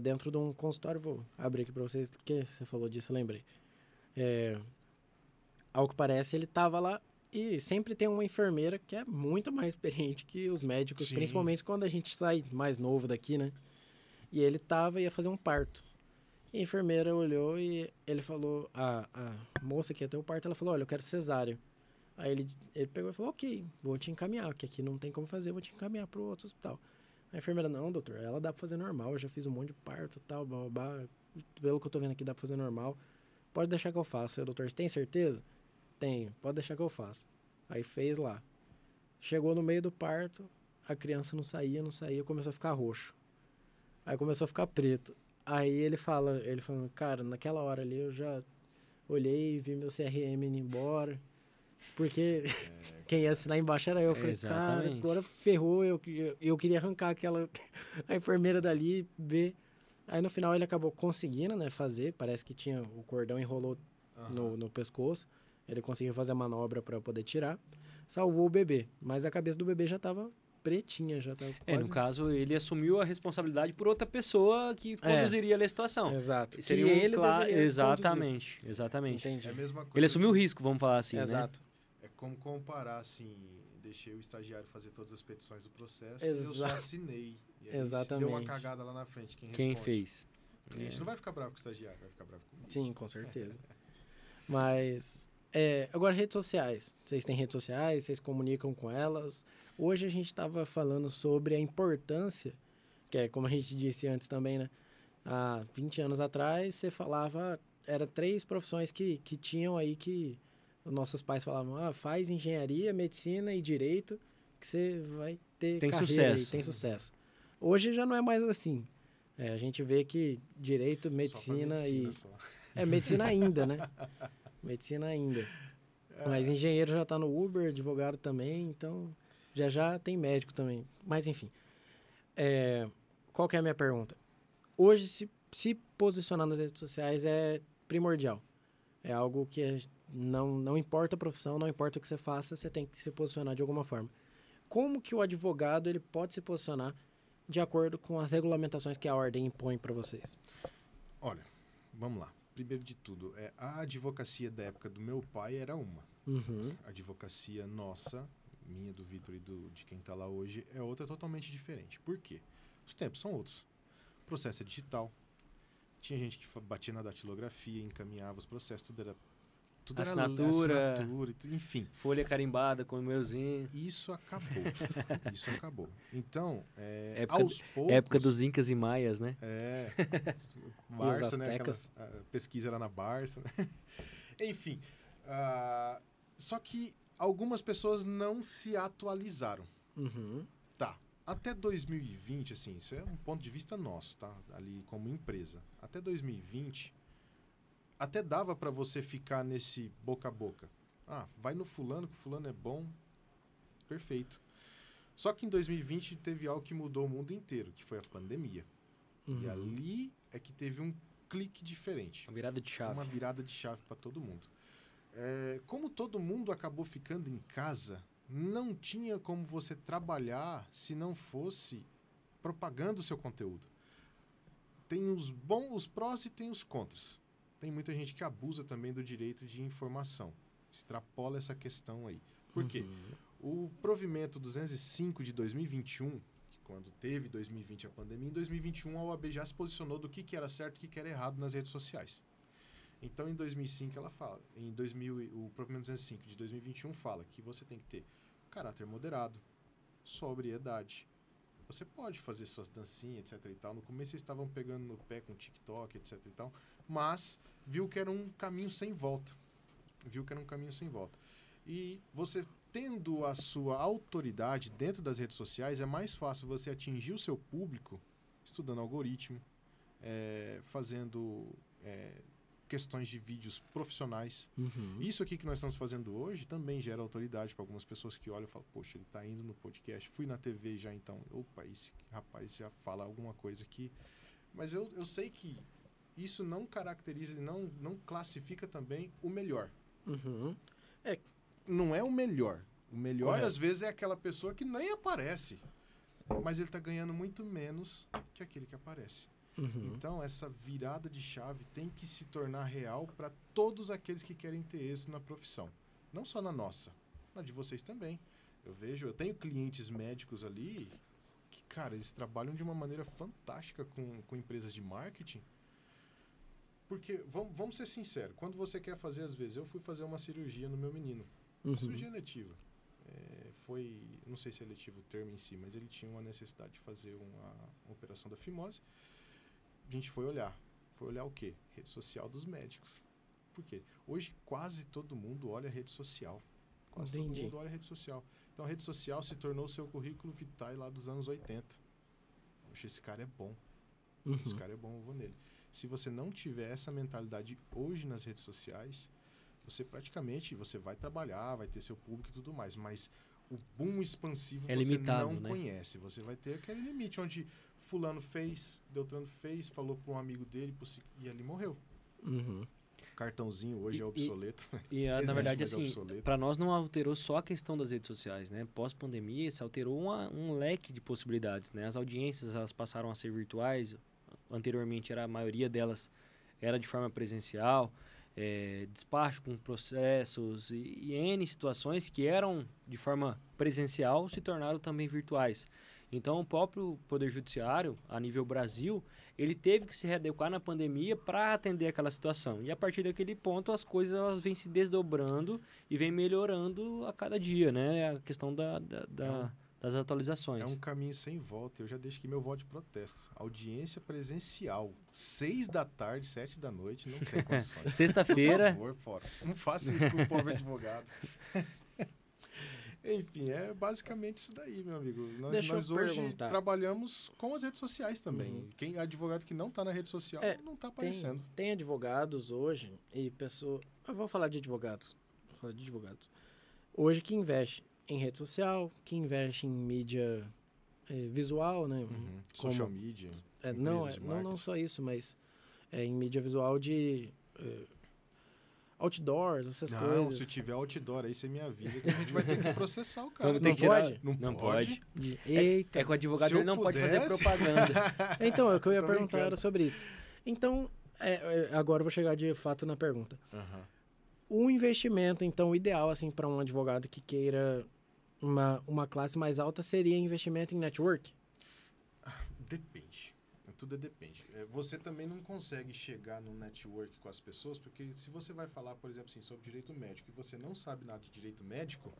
dentro de um consultório. Vou abrir aqui para vocês, porque você falou disso, eu lembrei. Ao que parece, ele tava lá e sempre tem uma enfermeira que é muito mais experiente que os médicos, Sim. principalmente quando a gente sai mais novo daqui, né? E ele ia fazer um parto. E a enfermeira olhou e ele falou, a moça que ia ter o parto, ela falou, olha, eu quero cesárea. Aí ele pegou e falou, ok, vou te encaminhar, que aqui não tem como fazer, vou te encaminhar para o outro hospital. A enfermeira, não, doutor, ela dá para fazer normal, eu já fiz um monte de parto e tal, blá, pelo que eu tô vendo aqui dá para fazer normal, pode deixar que eu faça. Eu, doutor, você tem certeza? Tenho, pode deixar que eu faça. Aí fez lá. Chegou no meio do parto, a criança não saía, começou a ficar roxo. Aí começou a ficar preto. Aí ele falou, cara, naquela hora ali eu já olhei, vi meu CRM indo embora, porque quem ia assinar embaixo era eu. Eu falei, cara, agora ferrou, eu queria arrancar a enfermeira dali, ver. Aí no final ele acabou conseguindo, né, fazer, parece que tinha o cordão enrolou no pescoço, ele conseguiu fazer a manobra para poder tirar, salvou o bebê, mas a cabeça do bebê já estava pretinha, já estava quase... no caso, ele assumiu a responsabilidade por outra pessoa que conduziria ali a situação. Exato. Seria ele exatamente. Entendi. É a mesma coisa. Ele assumiu o risco, vamos falar assim, Exato. Né? É como comparar, assim, deixei o estagiário fazer todas as petições do processo Exato. e eu só assinei. E aí, Exatamente. deu uma cagada lá na frente, quem fez? O cliente não vai ficar bravo com o estagiário, vai ficar bravo comigo. Sim, com certeza. Mas, agora, redes sociais. Vocês têm redes sociais, vocês comunicam com elas. Hoje a gente estava falando sobre a importância, que é como a gente disse antes também, né? Há 20 anos atrás, você falava, era 3 profissões que tinham aí que os nossos pais falavam, faz engenharia, medicina e direito, que você vai ter carreira aí, tem sucesso. Hoje já não é mais assim. A gente vê que direito, medicina medicina ainda, né? Medicina ainda. Mas engenheiro já está no Uber, advogado também, então já tem médico também. Mas enfim, qual que é a minha pergunta? Hoje, se posicionar nas redes sociais é primordial. É algo que não importa a profissão, não importa o que você faça, você tem que se posicionar de alguma forma. Como que o advogado ele pode se posicionar de acordo com as regulamentações que a ordem impõe para vocês? Olha, vamos lá. Primeiro de tudo, a advocacia da época do meu pai era uma. A advocacia nossa, minha, do Vitor e de quem está lá hoje, é outra totalmente diferente. Por quê? Os tempos são outros. O processo é digital. Tinha gente que batia na datilografia, encaminhava os processos, tudo era assinatura, enfim. Folha carimbada com o e-mailzinho. Isso acabou. Então, aos poucos... Época dos Incas e Maias, né? Barça, né? A pesquisa era na Barça. Né? Enfim. Só que algumas pessoas não se atualizaram. Tá. Até 2020, assim, isso é um ponto de vista nosso, tá? Ali como empresa. Até 2020... Até dava para você ficar nesse boca a boca. Vai no fulano, que o fulano é bom. Perfeito. Só que em 2020 teve algo que mudou o mundo inteiro, que foi a pandemia. E ali é que teve um clique diferente. Uma virada de chave. Uma virada de chave para todo mundo. Como todo mundo acabou ficando em casa, não tinha como você trabalhar se não fosse propagando o seu conteúdo. Tem os prós e tem os contras. Tem muita gente que abusa também do direito de informação. Extrapola essa questão aí. Por quê? O provimento 205 de 2021, que quando teve 2020 a pandemia, em 2021 a OAB já se posicionou do que era certo e o que era errado nas redes sociais. Então, em 2005 ela fala, o provimento 205 de 2021 fala que você tem que ter caráter moderado, sobriedade. Você pode fazer suas dancinhas, etc e tal. No começo vocês estavam pegando no pé com TikTok, etc e tal. Mas viu que era um caminho sem volta. E você tendo a sua autoridade dentro das redes sociais, é mais fácil você atingir o seu público estudando algoritmo, fazendo questões de vídeos profissionais. Uhum. Isso aqui que nós estamos fazendo hoje também gera autoridade para algumas pessoas que olham e falam, poxa, ele está indo no podcast, fui na TV já então, opa, esse rapaz já fala alguma coisa aqui. Mas eu sei que isso não caracteriza, não classifica também o melhor. Uhum. Não é o melhor. O melhor, Correto. às vezes, é aquela pessoa que nem aparece. Mas ele está ganhando muito menos que aquele que aparece. Uhum. Então, essa virada de chave tem que se tornar real para todos aqueles que querem ter êxito na profissão. Não só na nossa, na de vocês também. Eu tenho clientes médicos ali que, cara, eles trabalham de uma maneira fantástica com empresas de marketing. Porque, vamos ser sinceros, quando você quer fazer, às vezes, eu fui fazer uma cirurgia no meu menino. Uhum. Cirurgia eletiva. Não sei se é eletivo o termo em si, mas ele tinha uma necessidade de fazer uma operação da fimose. A gente foi olhar. Foi olhar o quê? Rede social dos médicos. Por quê? Hoje quase todo mundo olha a rede social. Quase todo mundo olha a rede social. Então a rede social se tornou o seu currículo vitae lá dos anos 80. Poxa, esse cara é bom. Uhum. Esse cara é bom, eu vou nele. Se você não tiver essa mentalidade hoje nas redes sociais, você vai trabalhar, vai ter seu público e tudo mais, mas o boom expansivo É você limitado, não né? conhece. Você vai ter aquele limite onde fulano fez, Beltrano fez, falou para um amigo dele e ali morreu. Uhum. Cartãozinho hoje é obsoleto. E na Existe, verdade, mas é assim, obsoleto. para nós não alterou só a questão das redes sociais, né? Pós-pandemia, se alterou um leque de possibilidades, né? As audiências, elas passaram a ser virtuais. Anteriormente, a maioria delas era de forma presencial. Despacho com processos e N situações que eram de forma presencial se tornaram também virtuais. Então, o próprio Poder Judiciário, a nível Brasil, ele teve que se readequar na pandemia para atender aquela situação. E a partir daquele ponto, as coisas elas vêm se desdobrando e vêm melhorando a cada dia, né? A questão das atualizações. É um caminho sem volta. Eu já deixo aqui meu voto de protesto. Audiência presencial, 6 da tarde, 7 da noite, não tem condições. Sexta-feira. Por favor, fora. Não faça isso com o pobre advogado. Enfim, é basicamente isso daí, meu amigo. Nós hoje perguntar. trabalhamos com as redes sociais também. Uhum. Quem é advogado que não está na rede social não está aparecendo. Tem advogados hoje e pessoas... Eu vou falar de advogados. Vou falar de advogados. Hoje que investe em rede social, que investe em mídia visual, né? Uhum. Social media. Não só isso, mas em mídia visual de outdoors, essas Não, coisas. se tiver outdoor aí, isso é minha vida, que a gente vai ter que processar o cara. Quando tem que tirar- Não pode? Eita. É que o advogado Se eu ele não pode fazer pudesse- propaganda. Então, o que eu ia Tô perguntar brincando. era sobre isso. Então, agora eu vou chegar de fato na pergunta. Aham. O investimento, então, o ideal, assim, para um advogado que queira uma classe mais alta seria investimento em network? Depende. Tudo depende. Você também não consegue chegar no network com as pessoas, porque se você vai falar, por exemplo, assim, sobre direito médico e você não sabe nada de direito médico,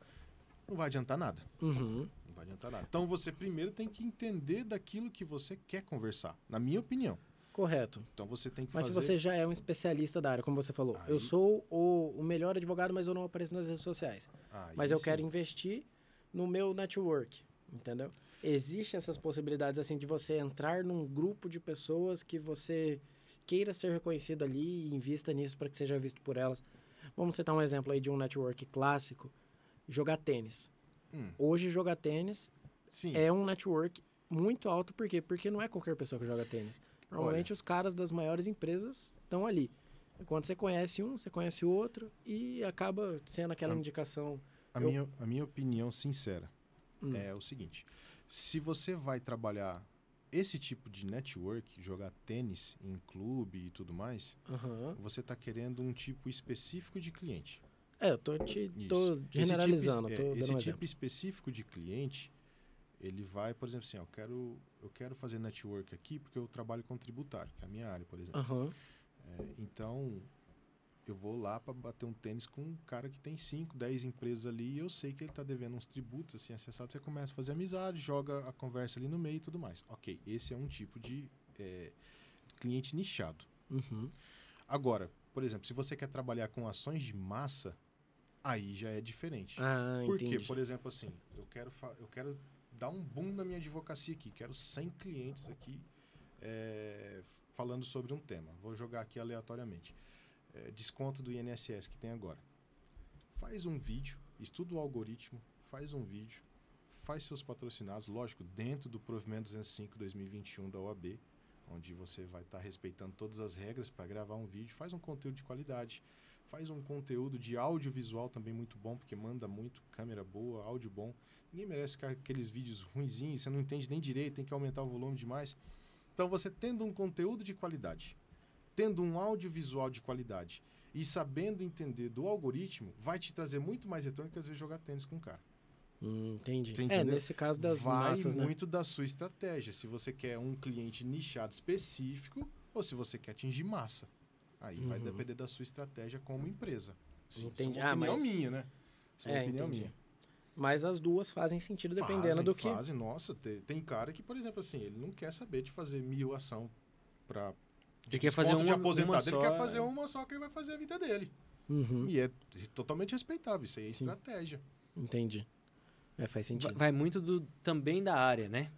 não vai adiantar nada. Uhum. Não vai adiantar nada. Então, você primeiro tem que entender daquilo que você quer conversar, na minha opinião. Correto. Então, você tem que Mas fazer... se você já é um especialista da área, como você falou, Aí- eu sou o melhor advogado, mas eu não apareço nas redes sociais. Aí Mas eu sim. quero investir no meu network, entendeu? Existem essas possibilidades, assim, de você entrar num grupo de pessoas que você queira ser reconhecido ali e invista nisso para que seja visto por elas. Vamos citar um exemplo aí de um network clássico, jogar tênis. Hoje, jogar tênis Sim. é um network muito alto, por quê? Porque não é qualquer pessoa que joga tênis. Normalmente os caras das maiores empresas estão ali. Quando você conhece um, você conhece o outro e acaba sendo aquela indicação. A minha opinião sincera é o seguinte. Se você vai trabalhar esse tipo de network, jogar tênis em clube e tudo mais, Aham. você está querendo um tipo específico de cliente. Eu tô Isso. generalizando, tô dando esse um tipo exemplo. específico de cliente, ele vai, por exemplo, assim, eu quero fazer network aqui porque eu trabalho com tributário, que é a minha área, por exemplo. Aham. Então, eu vou lá para bater um tênis com um cara que tem 5, 10 empresas ali e eu sei que ele está devendo uns tributos, assim, acessado. Você começa a fazer amizade, joga a conversa ali no meio e tudo mais. Ok, esse é um tipo de cliente nichado. Uhum. Agora, por exemplo, se você quer trabalhar com ações de massa, aí já é diferente. Ah, Por quê? entendi. Por exemplo, assim, eu quero dar um boom na minha advocacia aqui, quero 100 clientes aqui falando sobre um tema. Vou jogar aqui aleatoriamente. Desconto do INSS que tem agora. Faz um vídeo, estuda o algoritmo, faz um vídeo, faz seus patrocinados, lógico, dentro do Provimento 205/2021 da OAB, onde você vai estar respeitando todas as regras para gravar um vídeo, faz um conteúdo de qualidade, faz um conteúdo de audiovisual também muito bom, porque manda muito, câmera boa, áudio bom. Ninguém merece ficar aqueles vídeos ruinzinhos, você não entende nem direito, tem que aumentar o volume demais. Então, você tendo um conteúdo de qualidade, tendo um audiovisual de qualidade e sabendo entender do algoritmo, vai te trazer muito mais retorno que às vezes jogar tênis com o cara. Entendi. Você entendeu? Nesse caso das vai massas, né? muito da sua estratégia. Se você quer um cliente nichado específico ou se você quer atingir massa. Aí vai depender da sua estratégia como empresa. Sim, Entendi. isso é uma opinião minha, né? Isso é uma opinião entendi. minha. Mas as duas fazem sentido dependendo do que... Fazem. Nossa, tem cara que, por exemplo, assim, ele não quer saber de fazer 1000 ação para Ele quer fazer de aposentado. Ele só, quer fazer uma só que ele vai fazer a vida dele. E é totalmente respeitável. Isso aí é estratégia. Entendi. Faz sentido. Vai muito também da área, né?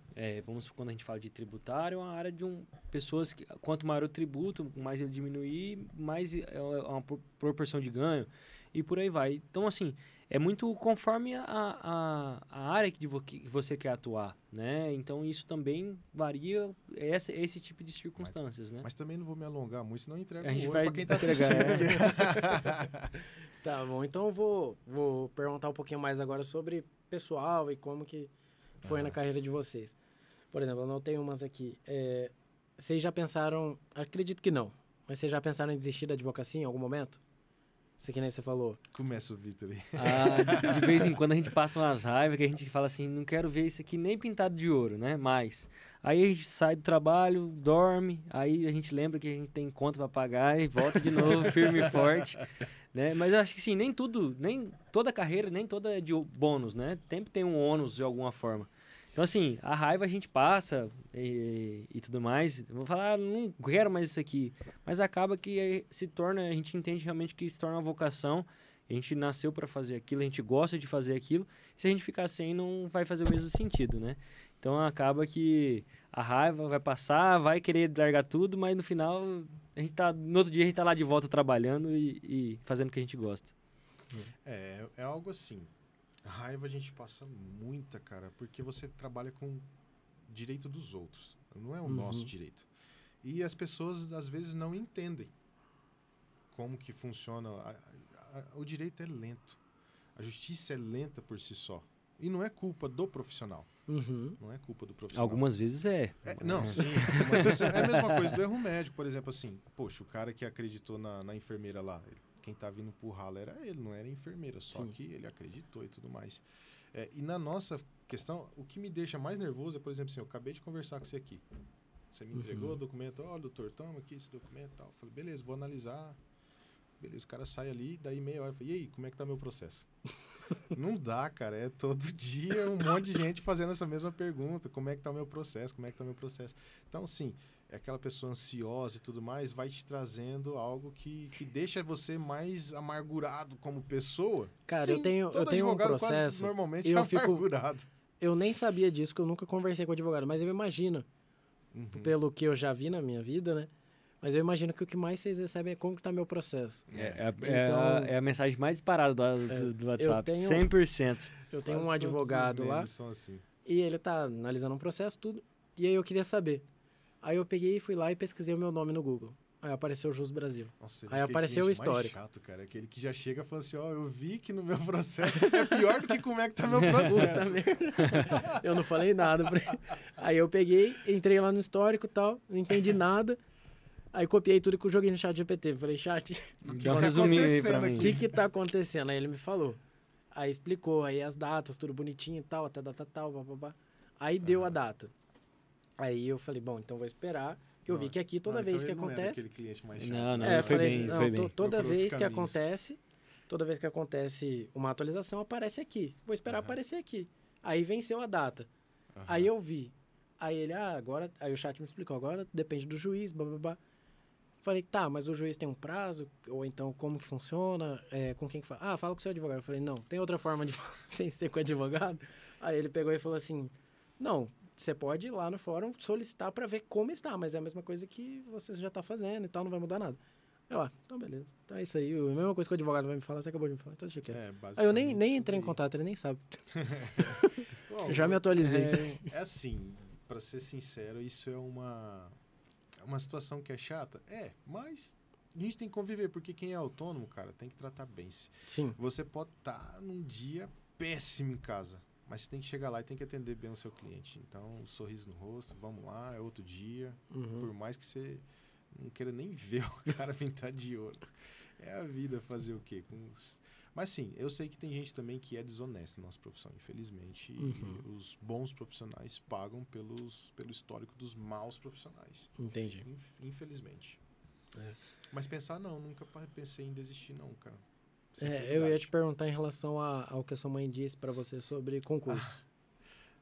Quando a gente fala de tributário, é uma área de pessoas que, quanto maior o tributo, mais ele diminuir, mais é uma proporção de ganho e por aí vai. Então, assim, é muito conforme a área que você quer atuar, né? Então, isso também varia esse tipo de circunstâncias, né? Mas também não vou me alongar muito, senão eu entrego A gente o vai ouro pra quem tá entregar, assistindo. Tá bom, então eu vou perguntar um pouquinho mais agora sobre pessoal e como que foi na carreira de vocês. Por exemplo, eu anotei umas aqui. Vocês já pensaram, acredito que não, mas vocês já pensaram em desistir da advocacia em algum momento? Isso que nem você falou. Começa o Vitor aí. De vez em quando a gente passa umas raivas que a gente fala assim, não quero ver isso aqui nem pintado de ouro, né? Mas aí a gente sai do trabalho, dorme, aí a gente lembra que a gente tem conta para pagar e volta de novo firme e forte, né? Mas eu acho que sim, nem toda carreira, nem toda é de bônus, né? Sempre tem um ônus de alguma forma. Então, assim, a raiva a gente passa e tudo mais. Eu vou falar, não quero mais isso aqui. Mas acaba que a gente entende realmente que se torna uma vocação. A gente nasceu para fazer aquilo, a gente gosta de fazer aquilo. E se a gente ficar sem, não vai fazer o mesmo sentido, né? Então, acaba que a raiva vai passar, vai querer largar tudo, mas no final, no outro dia a gente tá lá de volta trabalhando e fazendo o que a gente gosta. É algo assim. Raiva a gente passa muita, cara, porque você trabalha com direito dos outros. Não é o nosso direito. E as pessoas, às vezes, não entendem como que funciona. O direito é lento. A justiça é lenta por si só. E não é culpa do profissional. Não é culpa do profissional. Algumas vezes Não, sim. Algumas vezes é a mesma coisa do erro médico, por exemplo, assim. Poxa, o cara que acreditou na enfermeira lá, quem tá vindo por ralo era ele, não era a enfermeira, só que ele acreditou e tudo mais. E na nossa questão, o que me deixa mais nervoso é, por exemplo, assim, eu acabei de conversar com você aqui. Você me entregou o documento, doutor, toma aqui esse documento e tal. Eu falei, beleza, vou analisar. Beleza, o cara sai ali, daí meia hora, eu falei, e aí, como é que tá meu processo? Não dá, cara, é todo dia um monte de gente fazendo essa mesma pergunta, como é que tá o meu processo, Então, sim, aquela pessoa ansiosa e tudo mais vai te trazendo algo que deixa você mais amargurado como pessoa. Cara, sim, eu tenho um processo, quase normalmente eu amargurado. Eu nem sabia disso, que eu nunca conversei com o advogado, mas eu imagino, pelo que eu já vi na minha vida, né? Mas eu imagino que o que mais vocês recebem é como que tá meu processo. É a mensagem mais disparada do WhatsApp, 100%. Eu tenho Quase um advogado todos os lá, memes são assim. e ele tá analisando um processo, tudo, e aí eu queria saber. Aí eu peguei e fui lá e pesquisei o meu nome no Google. Aí apareceu o Jus Brasil. Nossa, aí apareceu o histórico. Mais chato, cara. Aquele que já chega falando assim, eu vi que no meu processo é pior do que como é que tá meu processo. Eu não falei nada pra ele. Aí eu peguei, entrei lá no histórico e tal, não entendi nada. Aí copiei tudo que eu joguei no chat GPT. Falei, chat, dá um resuminho aí pra mim. O que tá acontecendo? Aí ele me falou. Aí explicou, aí as datas, tudo bonitinho e tal, até data tal, bababá. Aí deu a data. Aí eu falei, bom, então vou esperar, que eu vi que aqui toda vez que acontece... Aquele cliente mais chato. Não, foi bem. Toda vez que acontece uma atualização, aparece aqui. Vou esperar aparecer aqui. Aí venceu a data. Aí eu vi. Aí ele, agora... Aí o chat me explicou, agora depende do juiz, bababá. Falei, tá, mas o juiz tem um prazo? Ou então, como que funciona? Com quem que fala? Ah, fala com o seu advogado. Eu falei, não, tem outra forma de sem ser com o advogado? Aí ele pegou e falou assim, não, você pode ir lá no fórum solicitar para ver como está, mas é a mesma coisa que você já está fazendo e tal, não vai mudar nada. Então beleza. Então é isso aí, a mesma coisa que o advogado vai me falar, você acabou de me falar, então deixa quieto. Aí eu nem entrei em contato, ele nem sabe. Bom, já me atualizei. É assim, para ser sincero, isso é uma situação que é chata? Mas a gente tem que conviver, porque quem é autônomo, cara, tem que tratar bem. Sim. Você pode estar num dia péssimo em casa, mas você tem que chegar lá e tem que atender bem o seu cliente. Então, um sorriso no rosto, vamos lá, é outro dia. Por mais que você não queira nem ver o cara pintar de ouro. É a vida fazer o quê? Mas sim, eu sei que tem gente também que é desonesta na nossa profissão, infelizmente. E os bons profissionais pagam pelo histórico dos maus profissionais. Entendi. Infelizmente. Mas pensar, não, nunca pensei em desistir, não, cara. Eu ia te perguntar em relação ao que a sua mãe disse pra você sobre concurso.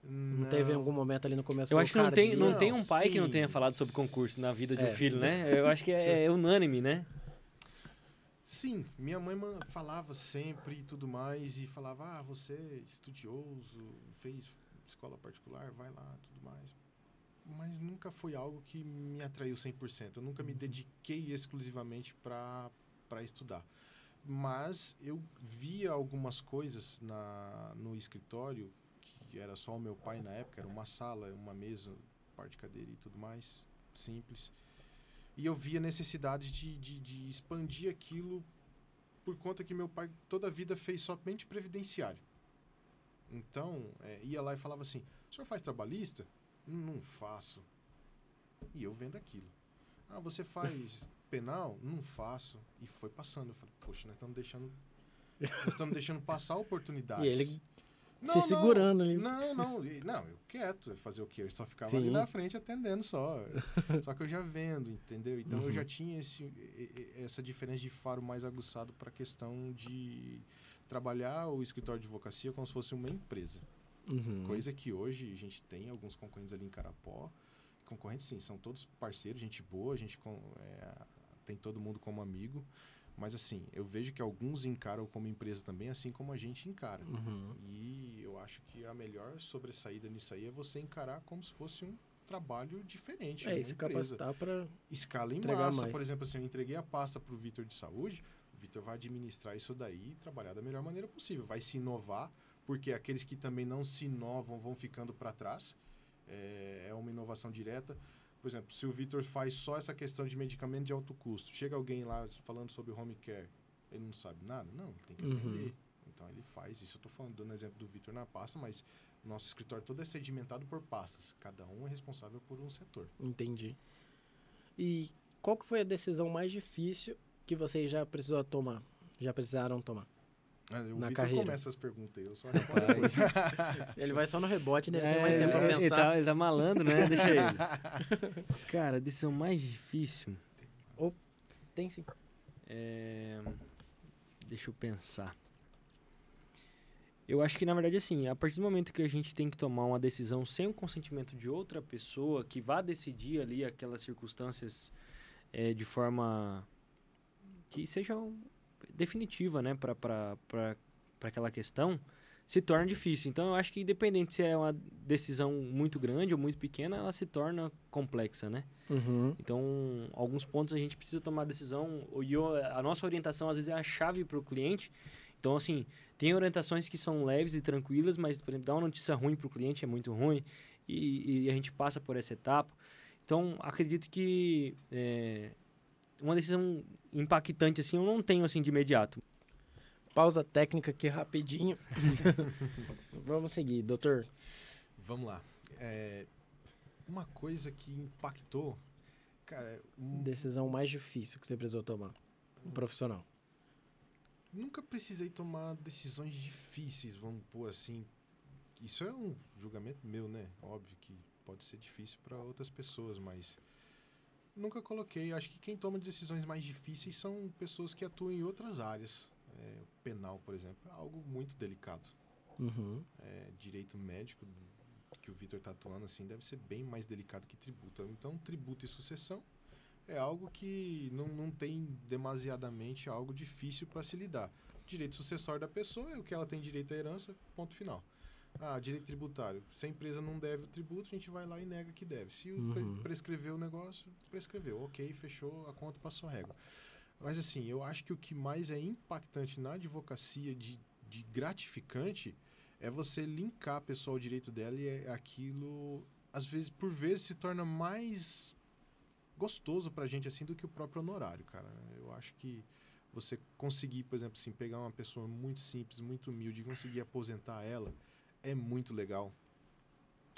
Não teve algum momento ali no começo? Eu acho que não tem um pai que não tenha falado sobre concurso na vida de um filho, né? Eu acho que é unânime, né? Sim, minha mãe falava sempre e tudo mais, e falava, você é estudioso, fez escola particular, vai lá, tudo mais. Mas nunca foi algo que me atraiu 100%. Eu nunca me dediquei exclusivamente para estudar. Mas eu via algumas coisas no escritório, que era só o meu pai na época, era uma sala, uma mesa, par de cadeira e tudo mais, simples. E eu via necessidade de expandir aquilo por conta que meu pai toda a vida fez somente previdenciário. Então, ia lá e falava assim, o senhor faz trabalhista? Não faço. E eu vendo aquilo. Você faz penal? Não faço. E foi passando. Eu falei, poxa, nós estamos deixando passar oportunidades. E ele segurando ali. Não, eu quieto. Fazer o quê? Eu só ficava ali na frente atendendo só. Só que eu já vendo, entendeu? Então eu já tinha essa diferença de faro mais aguçado para a questão de trabalhar o escritório de advocacia como se fosse uma empresa. Coisa que hoje a gente tem alguns concorrentes ali em Carapó. Concorrentes, sim, são todos parceiros, gente boa, a gente tem todo mundo como amigo. Mas, assim, eu vejo que alguns encaram como empresa também, assim como a gente encara. E eu acho que a melhor sobressaída nisso aí é você encarar como se fosse um trabalho diferente. E se capacitar para escala em massa. Por exemplo, assim, eu entreguei a pasta para o Vitor de saúde, o Vitor vai administrar isso daí e trabalhar da melhor maneira possível. Vai se inovar, porque aqueles que também não se inovam vão ficando para trás. É uma inovação direta. Por exemplo, se o Vitor faz só essa questão de medicamento de alto custo, chega alguém lá falando sobre home care, ele não sabe nada? Não, ele tem que entender. Então ele faz isso. Eu estou dando exemplo do Vitor na pasta, mas nosso escritório todo é sedimentado por pastas. Cada um é responsável por um setor. Entendi. E qual que foi a decisão mais difícil que vocês já precisaram tomar? O na Vitor carreira. começa as perguntas aí, eu só respondo depois. Ele vai só no rebote, né? Ele tem mais tempo pra pensar. Ele tá malandro, né? Deixa ele. Cara, a decisão mais difícil... Tem sim. Deixa eu pensar. Eu acho que, na verdade, assim, a partir do momento que a gente tem que tomar uma decisão sem o consentimento de outra pessoa, que vá decidir ali aquelas circunstâncias de forma que seja definitiva, né, para aquela questão, se torna difícil. Então, eu acho que independente se é uma decisão muito grande ou muito pequena, ela se torna complexa, né? Então, alguns pontos a gente precisa tomar decisão, e a nossa orientação, às vezes, é a chave para o cliente. Então, assim, tem orientações que são leves e tranquilas, mas, por exemplo, dar uma notícia ruim para o cliente é muito ruim, e a gente passa por essa etapa. Então, acredito que uma decisão impactante, assim, eu não tenho, assim, de imediato. Pausa técnica aqui rapidinho. Vamos seguir, doutor. Vamos lá. Uma coisa que impactou, cara... Decisão mais difícil que você precisou tomar, profissional. Nunca precisei tomar decisões difíceis, vamos pôr assim. Isso é um julgamento meu, né? Óbvio que pode ser difícil para outras pessoas, mas nunca coloquei. Acho que quem toma decisões mais difíceis são pessoas que atuam em outras áreas. Penal, por exemplo, é algo muito delicado. Direito médico, que o Vitor está atuando, assim, deve ser bem mais delicado que tributo. Então, tributo e sucessão é algo que não tem demasiadamente algo difícil para se lidar. Direito sucessório da pessoa é o que ela tem direito à herança, ponto final. Direito tributário. Se a empresa não deve o tributo, a gente vai lá e nega que deve. Se prescreveu o negócio, prescreveu. Ok, fechou, a conta passou a régua. Mas assim, eu acho que o que mais é impactante na advocacia de gratificante é você linkar a pessoa ao direito dela e aquilo, às vezes, por vezes, se torna mais gostoso pra gente, assim, do que o próprio honorário, cara. Eu acho que você conseguir, por exemplo, assim, pegar uma pessoa muito simples, muito humilde e conseguir aposentar ela é muito legal.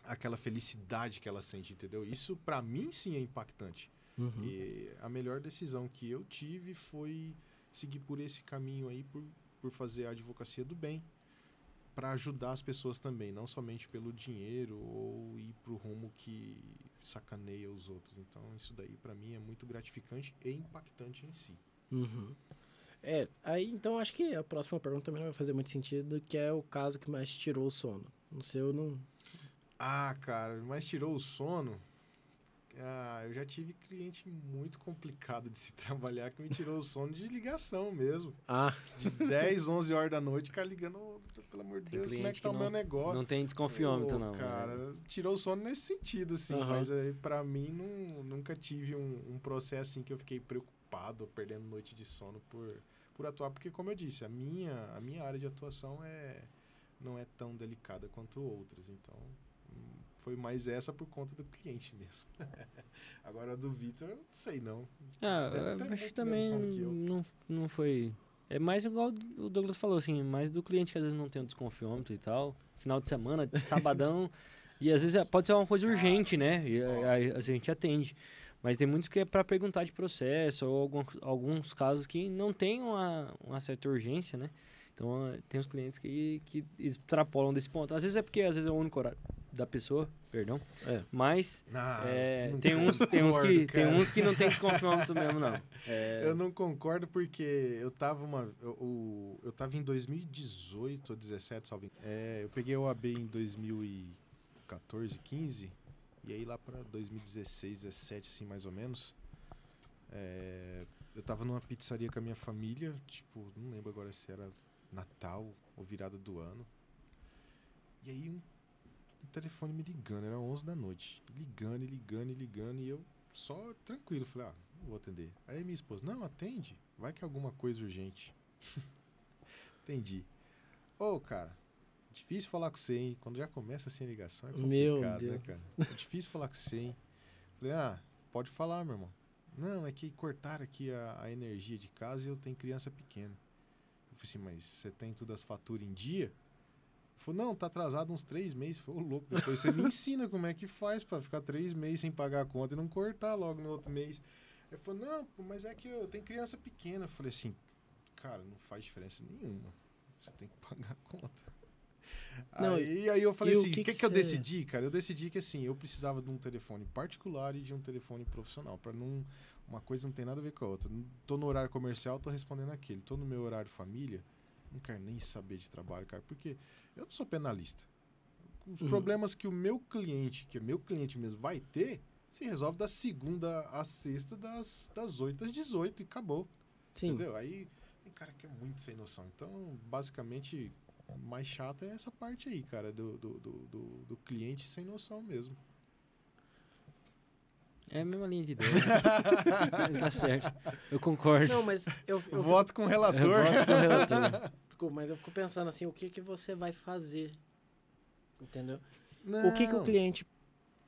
Aquela felicidade que ela sente, entendeu? Isso, pra mim, sim, é impactante. E a melhor decisão que eu tive foi seguir por esse caminho aí, por fazer a advocacia do bem, para ajudar as pessoas também, não somente pelo dinheiro ou ir pro rumo que sacaneia os outros. Então, isso daí, para mim, é muito gratificante e impactante em si. Aí então acho que a próxima pergunta também não vai fazer muito sentido, que é o caso que mais te tirou o sono. No seu, não... Cara, mas tirou o sono? Eu já tive cliente muito complicado de se trabalhar que me tirou o sono de ligação mesmo. De 10, 11 horas da noite, cara ligando, pelo amor de Deus, como é que tá o meu negócio? Não tem desconfiômetro, não. Cara, tirou o sono nesse sentido, assim. Mas aí, pra mim, nunca tive um processo assim que eu fiquei preocupado, perdendo noite de sono por atuar. Porque, como eu disse, a minha área de atuação não é tão delicada quanto outras. Então, foi mais essa por conta do cliente mesmo. Agora, a do Vitor, eu não sei, não. Eu acho que também não foi... É mais igual o Douglas falou, assim, mais do cliente que às vezes não tem um desconfiômetro e tal. Final de semana, sabadão. E às vezes pode ser uma coisa urgente, né? E aí a gente atende. Mas tem muitos que é para perguntar de processo ou alguns casos que não tem uma certa urgência, né? Então, tem os clientes que extrapolam desse ponto. Às vezes é o único horário da pessoa, perdão. Mas tem uns que não tem desconfiômetro mesmo, não. Eu não concordo porque eu tava em 2018 ou 2017, salvo engano. Eu peguei o AB em 2014, 15, e aí lá para 2016, 17, assim, mais ou menos, eu tava numa pizzaria com a minha família, tipo, não lembro agora se era Natal ou virada do ano. E aí um telefone me ligando, era 11 da noite. Ligando, e eu só tranquilo, falei, não vou atender. Aí minha esposa, não, atende, vai que é alguma coisa urgente. Atendi. Cara, difícil falar com você, hein? Quando já começa assim a ligação é complicado, né, cara? É difícil falar com você, hein? Falei, pode falar, meu irmão. Não, é que cortaram aqui a energia de casa e eu tenho criança pequena. Eu falei assim, mas você tem todas as faturas em dia? Ele falou, não, tá atrasado uns 3 meses. Falei, louco, depois você me ensina como é que faz pra ficar 3 meses sem pagar a conta e não cortar logo no outro mês. Ele falou, não, mas é que eu tenho criança pequena. Eu falei assim, cara, não faz diferença nenhuma. Você tem que pagar a conta. Aí eu falei assim, o que eu decidi, cara? Eu decidi que assim, eu precisava de um telefone particular e de um telefone profissional, pra não... Uma coisa não tem nada a ver com a outra. Tô no horário comercial, tô respondendo aquele. Tô no meu horário família, não quero nem saber de trabalho, cara, porque eu não sou penalista. Os problemas que o meu cliente, que é meu cliente mesmo, vai ter, se resolve da segunda à sexta, das 8 às 18 e acabou. Sim. Entendeu? Aí tem cara que é muito sem noção. Então, basicamente, o mais chato é essa parte aí, cara, do cliente sem noção mesmo. É a mesma linha de ideia. Tá certo. Eu concordo. Não, mas eu voto com o relator. Voto com o relator. Desculpa, mas eu fico pensando assim, o que você vai fazer? Entendeu? Não. O que o cliente...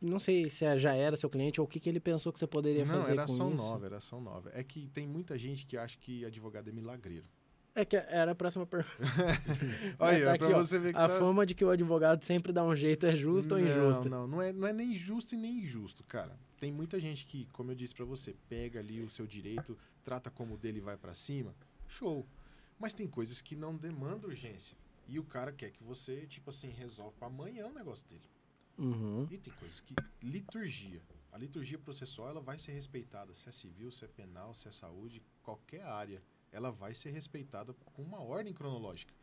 Não sei se já era seu cliente ou o que ele pensou que você poderia fazer com isso. Não, era ação nova. É que tem muita gente que acha que advogado é milagreiro. É que era a próxima pergunta. Olha, tá aqui, pra você ver que a fama de que o advogado sempre dá um jeito é justo ou injusto? Não é nem justo e nem injusto, cara. Tem muita gente que, como eu disse pra você, pega ali o seu direito, trata como o dele e vai pra cima. Show. Mas tem coisas que não demandam urgência. E o cara quer que você, tipo assim, resolve pra amanhã o negócio dele. E tem coisas que... Liturgia. A liturgia processual, ela vai ser respeitada. Se é civil, se é penal, se é saúde, qualquer área, ela vai ser respeitada com uma ordem cronológica.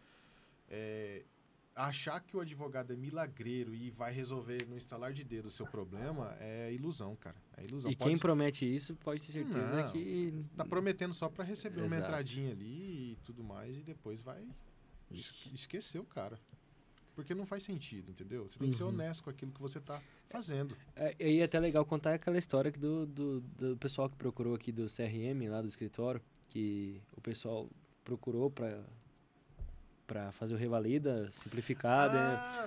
achar que o advogado é milagreiro e vai resolver no instalar de dedo o seu problema é ilusão, cara. É ilusão. E quem promete isso pode ter certeza que... Tá prometendo só pra receber uma Exato. entradinha ali e tudo mais, e depois vai esquecer o cara. Porque não faz sentido, entendeu? Você tem que ser honesto com aquilo que você tá fazendo. E é até legal contar aquela história que do pessoal que procurou aqui do CRM, lá do escritório, que o pessoal procurou para fazer o Revalida simplificado.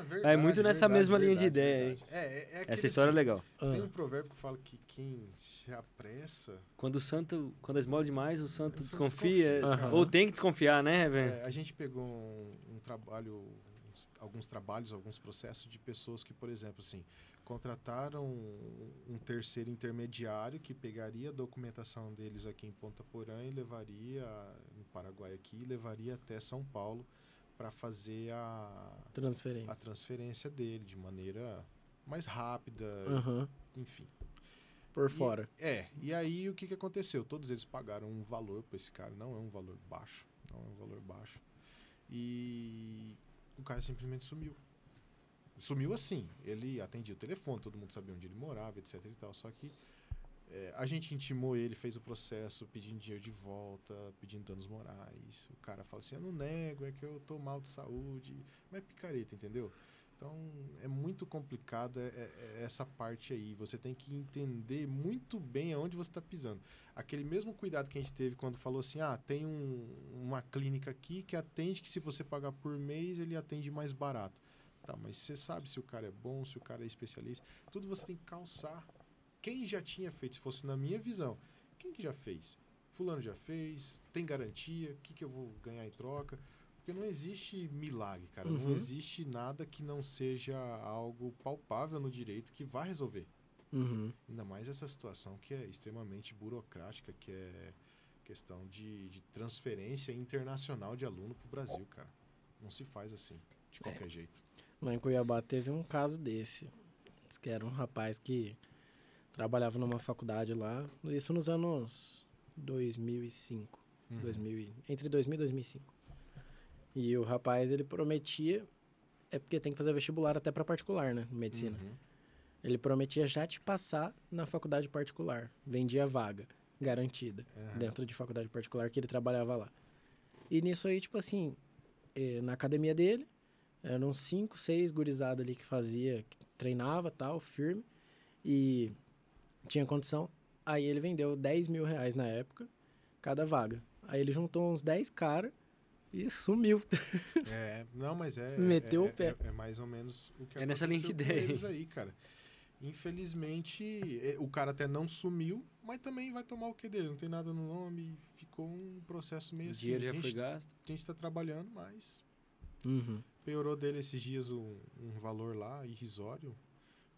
Verdade, É muito nessa mesma linha de ideia aí. Aquele Essa história é legal. Tem um provérbio que fala que quem se apressa... Quando esmola demais, o santo santo desconfia. desconfia. Ou tem que desconfiar, né, velho? A gente pegou um trabalho, alguns trabalhos, alguns processos de pessoas que, por exemplo, assim, contrataram um terceiro intermediário que pegaria a documentação deles aqui em Ponta Porã e levaria, no Paraguai aqui, levaria até São Paulo para fazer a transferência dele de maneira mais rápida, enfim. Por fora. E aí o que aconteceu? Todos eles pagaram um valor para esse cara, não é um valor baixo, e o cara simplesmente sumiu. Sumiu assim, ele atendia o telefone, todo mundo sabia onde ele morava, etc e tal, só que a gente intimou ele, fez o processo pedindo dinheiro de volta, pedindo danos morais. O cara fala assim, eu não nego, é que eu tô mal de saúde. Mas é picareta, entendeu? Então, é muito complicado essa parte aí. Você tem que entender muito bem aonde você está pisando. Aquele mesmo cuidado que a gente teve quando falou assim, tem uma clínica aqui que atende, que se você pagar por mês, ele atende mais barato. Tá, mas você sabe se o cara é bom, se o cara é especialista. Tudo você tem que calçar. Quem já tinha feito, se fosse na minha visão, quem que já fez? Fulano já fez, tem garantia, o que eu vou ganhar em troca? Porque não existe milagre, cara. Não existe nada que não seja algo palpável no direito que vá resolver. Ainda mais essa situação que é extremamente burocrática, que é questão de transferência internacional de aluno para o Brasil, cara. Não se faz assim, de qualquer jeito. Lá em Cuiabá teve um caso desse. Diz que era um rapaz que trabalhava numa faculdade lá, isso nos anos 2005, entre 2000 e 2005. E o rapaz, ele prometia, porque tem que fazer vestibular até para particular, né, medicina. Ele prometia já te passar na faculdade particular, vendia vaga garantida dentro de faculdade particular que ele trabalhava lá. E nisso aí, tipo assim, na academia dele, eram 5, 6 gurizadas ali que treinava, tal, firme, e tinha condição. Aí ele vendeu 10 mil reais na época, cada vaga. Aí ele juntou uns 10 caras e sumiu. Não, mas meteu o pé. É mais ou menos o que nessa linha de ideia aí, cara. Infelizmente, o cara até não sumiu, mas também vai tomar o que dele? Não tem nada no nome, ficou um processo meio assim. O dinheiro já foi gasto. A gente tá trabalhando, mas piorou dele esses dias um valor lá, irrisório.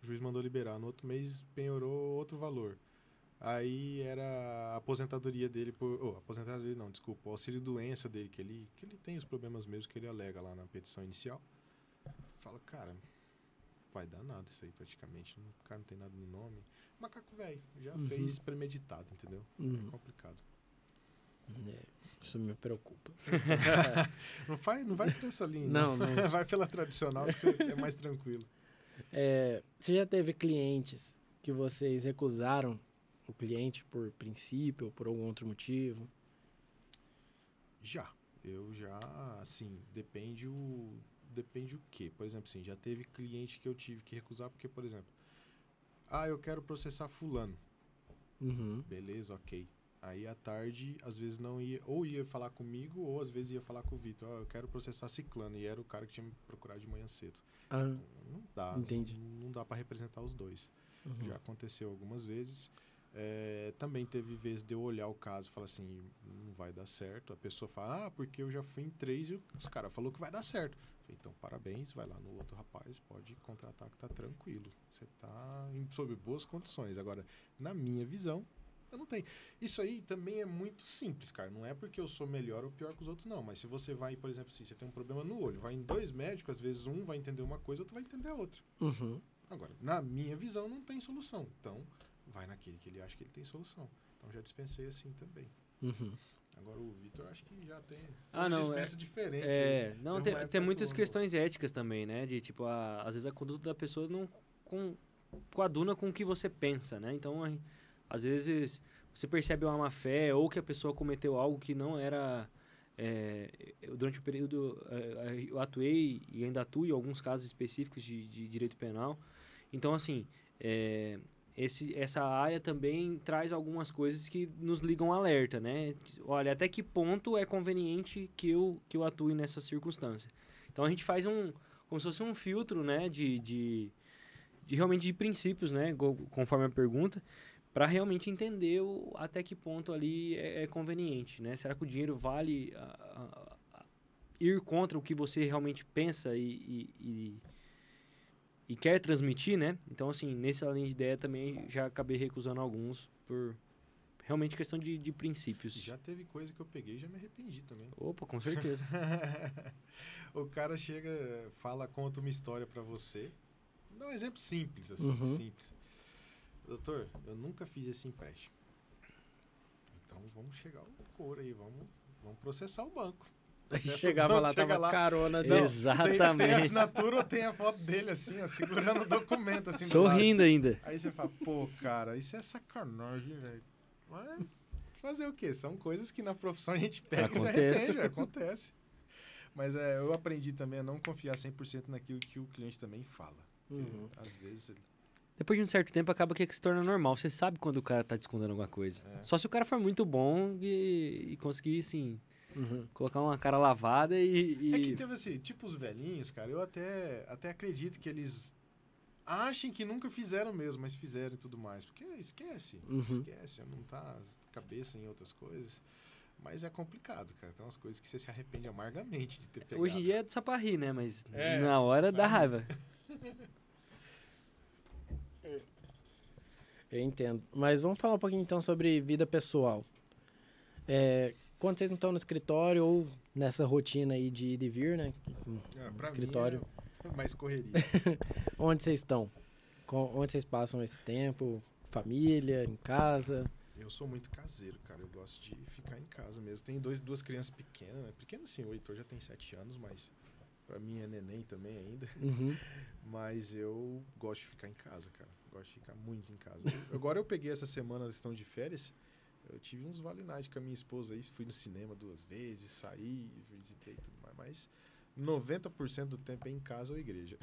O juiz mandou liberar. No outro mês, penhorou outro valor. Aí era a aposentadoria dele aposentadoria não, desculpa, o auxílio-doença dele, que ele tem os problemas mesmo que ele alega lá na petição inicial. Fala, cara, vai dar nada isso aí praticamente. O cara não tem nada no nome. Macaco velho, já fez premeditado, entendeu? É complicado. Isso me preocupa. Não vai por essa linha. Não. Vai pela tradicional, que é mais tranquilo. Você já teve clientes que vocês recusaram o cliente por princípio ou por algum outro motivo? Eu já, assim, depende o quê? Por exemplo, assim, já teve cliente que eu tive que recusar porque, por exemplo, eu quero processar fulano. Beleza, ok. Aí, à tarde, às vezes não ia, ou ia falar comigo, ou às vezes ia falar com o Vitor. Eu quero processar ciclano, e era o cara que tinha me procurado de manhã cedo. Não dá. Entendi. Não dá para representar os dois. Já aconteceu algumas vezes. Também teve vezes de eu olhar o caso e falar assim, não vai dar certo. A pessoa fala, porque eu já fui em 3 e os caras falaram que vai dar certo. Então, parabéns, vai lá no outro rapaz, pode contratar que tá tranquilo. Você tá sob boas condições. Agora, na minha visão, eu não tenho. Isso aí também é muito simples, cara. Não é porque eu sou melhor ou pior que os outros, não. Mas se você vai, por exemplo, assim, você tem um problema no olho, vai em 2 médicos, às vezes um vai entender uma coisa, outro vai entender a outra. Agora, na minha visão, não tem solução. Então, vai naquele que ele acha que ele tem solução. Então, já dispensei assim também. Agora o Vitor, acho que já tem não, dispensa diferente. Não, tem muitas questões éticas também, né? De, tipo, às vezes a conduta da pessoa não coaduna com o que você pensa, né? Então, às vezes, você percebe uma má fé ou que a pessoa cometeu algo que não era... durante o período, eu atuei e ainda atuo em alguns casos específicos de direito penal. Então, assim, essa área também traz algumas coisas que nos ligam alerta, né? Olha, até que ponto é conveniente que eu atue nessa circunstância. Então, a gente faz como se fosse um filtro, né? De realmente de princípios, né? Conforme a pergunta, para realmente entender até que ponto ali é conveniente, né? Será que o dinheiro vale ir contra o que você realmente pensa e quer transmitir, né? Então, assim, nessa linha de ideia também já acabei recusando alguns por realmente questão de princípios. Já teve coisa que eu peguei e já me arrependi também. Opa, com certeza. O cara chega, conta uma história pra você. Dá um exemplo simples, assim, simples. Doutor, eu nunca fiz esse empréstimo. Então vamos chegar ao couro aí, vamos processar o banco. Chegava lá, tava lá, carona. Não, exatamente. Tem a assinatura ou tem a foto dele, assim, ó, segurando o documento, assim. Sorrindo ainda. Aí você fala, pô, cara, isso é sacanagem, velho. Mas fazer o quê? São coisas que na profissão a gente pega e se arrepende, acontece. Mas eu aprendi também a não confiar 100% naquilo que o cliente também fala. Às vezes ele... Depois de um certo tempo, acaba que se torna normal. Você sabe quando o cara tá te escondendo alguma coisa. Só se o cara for muito bom e conseguir, assim, colocar uma cara lavada e... É que teve assim, tipo os velhinhos, cara, eu até acredito que eles achem que nunca fizeram mesmo, mas fizeram e tudo mais. Porque esquece, já não tá cabeça em outras coisas. Mas é complicado, cara. Tem umas coisas que você se arrepende amargamente de ter pegado. Hoje em dia é só pra rir, né? Mas na hora dá raiva. Eu entendo. Mas vamos falar um pouquinho então sobre vida pessoal. Quando vocês não estão no escritório ou nessa rotina aí de ir e vir, né? Pra escritório. Mim é mais correria. Onde vocês estão? Onde vocês passam esse tempo? Família, em casa? Eu sou muito caseiro, cara. Eu gosto de ficar em casa mesmo. Tenho duas crianças pequenas, né? Pequenas sim, o Heitor já tem 7 anos, mas pra mim é neném também ainda. Mas eu gosto de ficar em casa, cara. Gosto de ficar muito em casa. Agora eu peguei essa semana, eles estão de férias. Eu tive uns vale night com a minha esposa aí. Fui no cinema 2 vezes, saí, visitei tudo mais. Mas 90% do tempo é em casa ou igreja.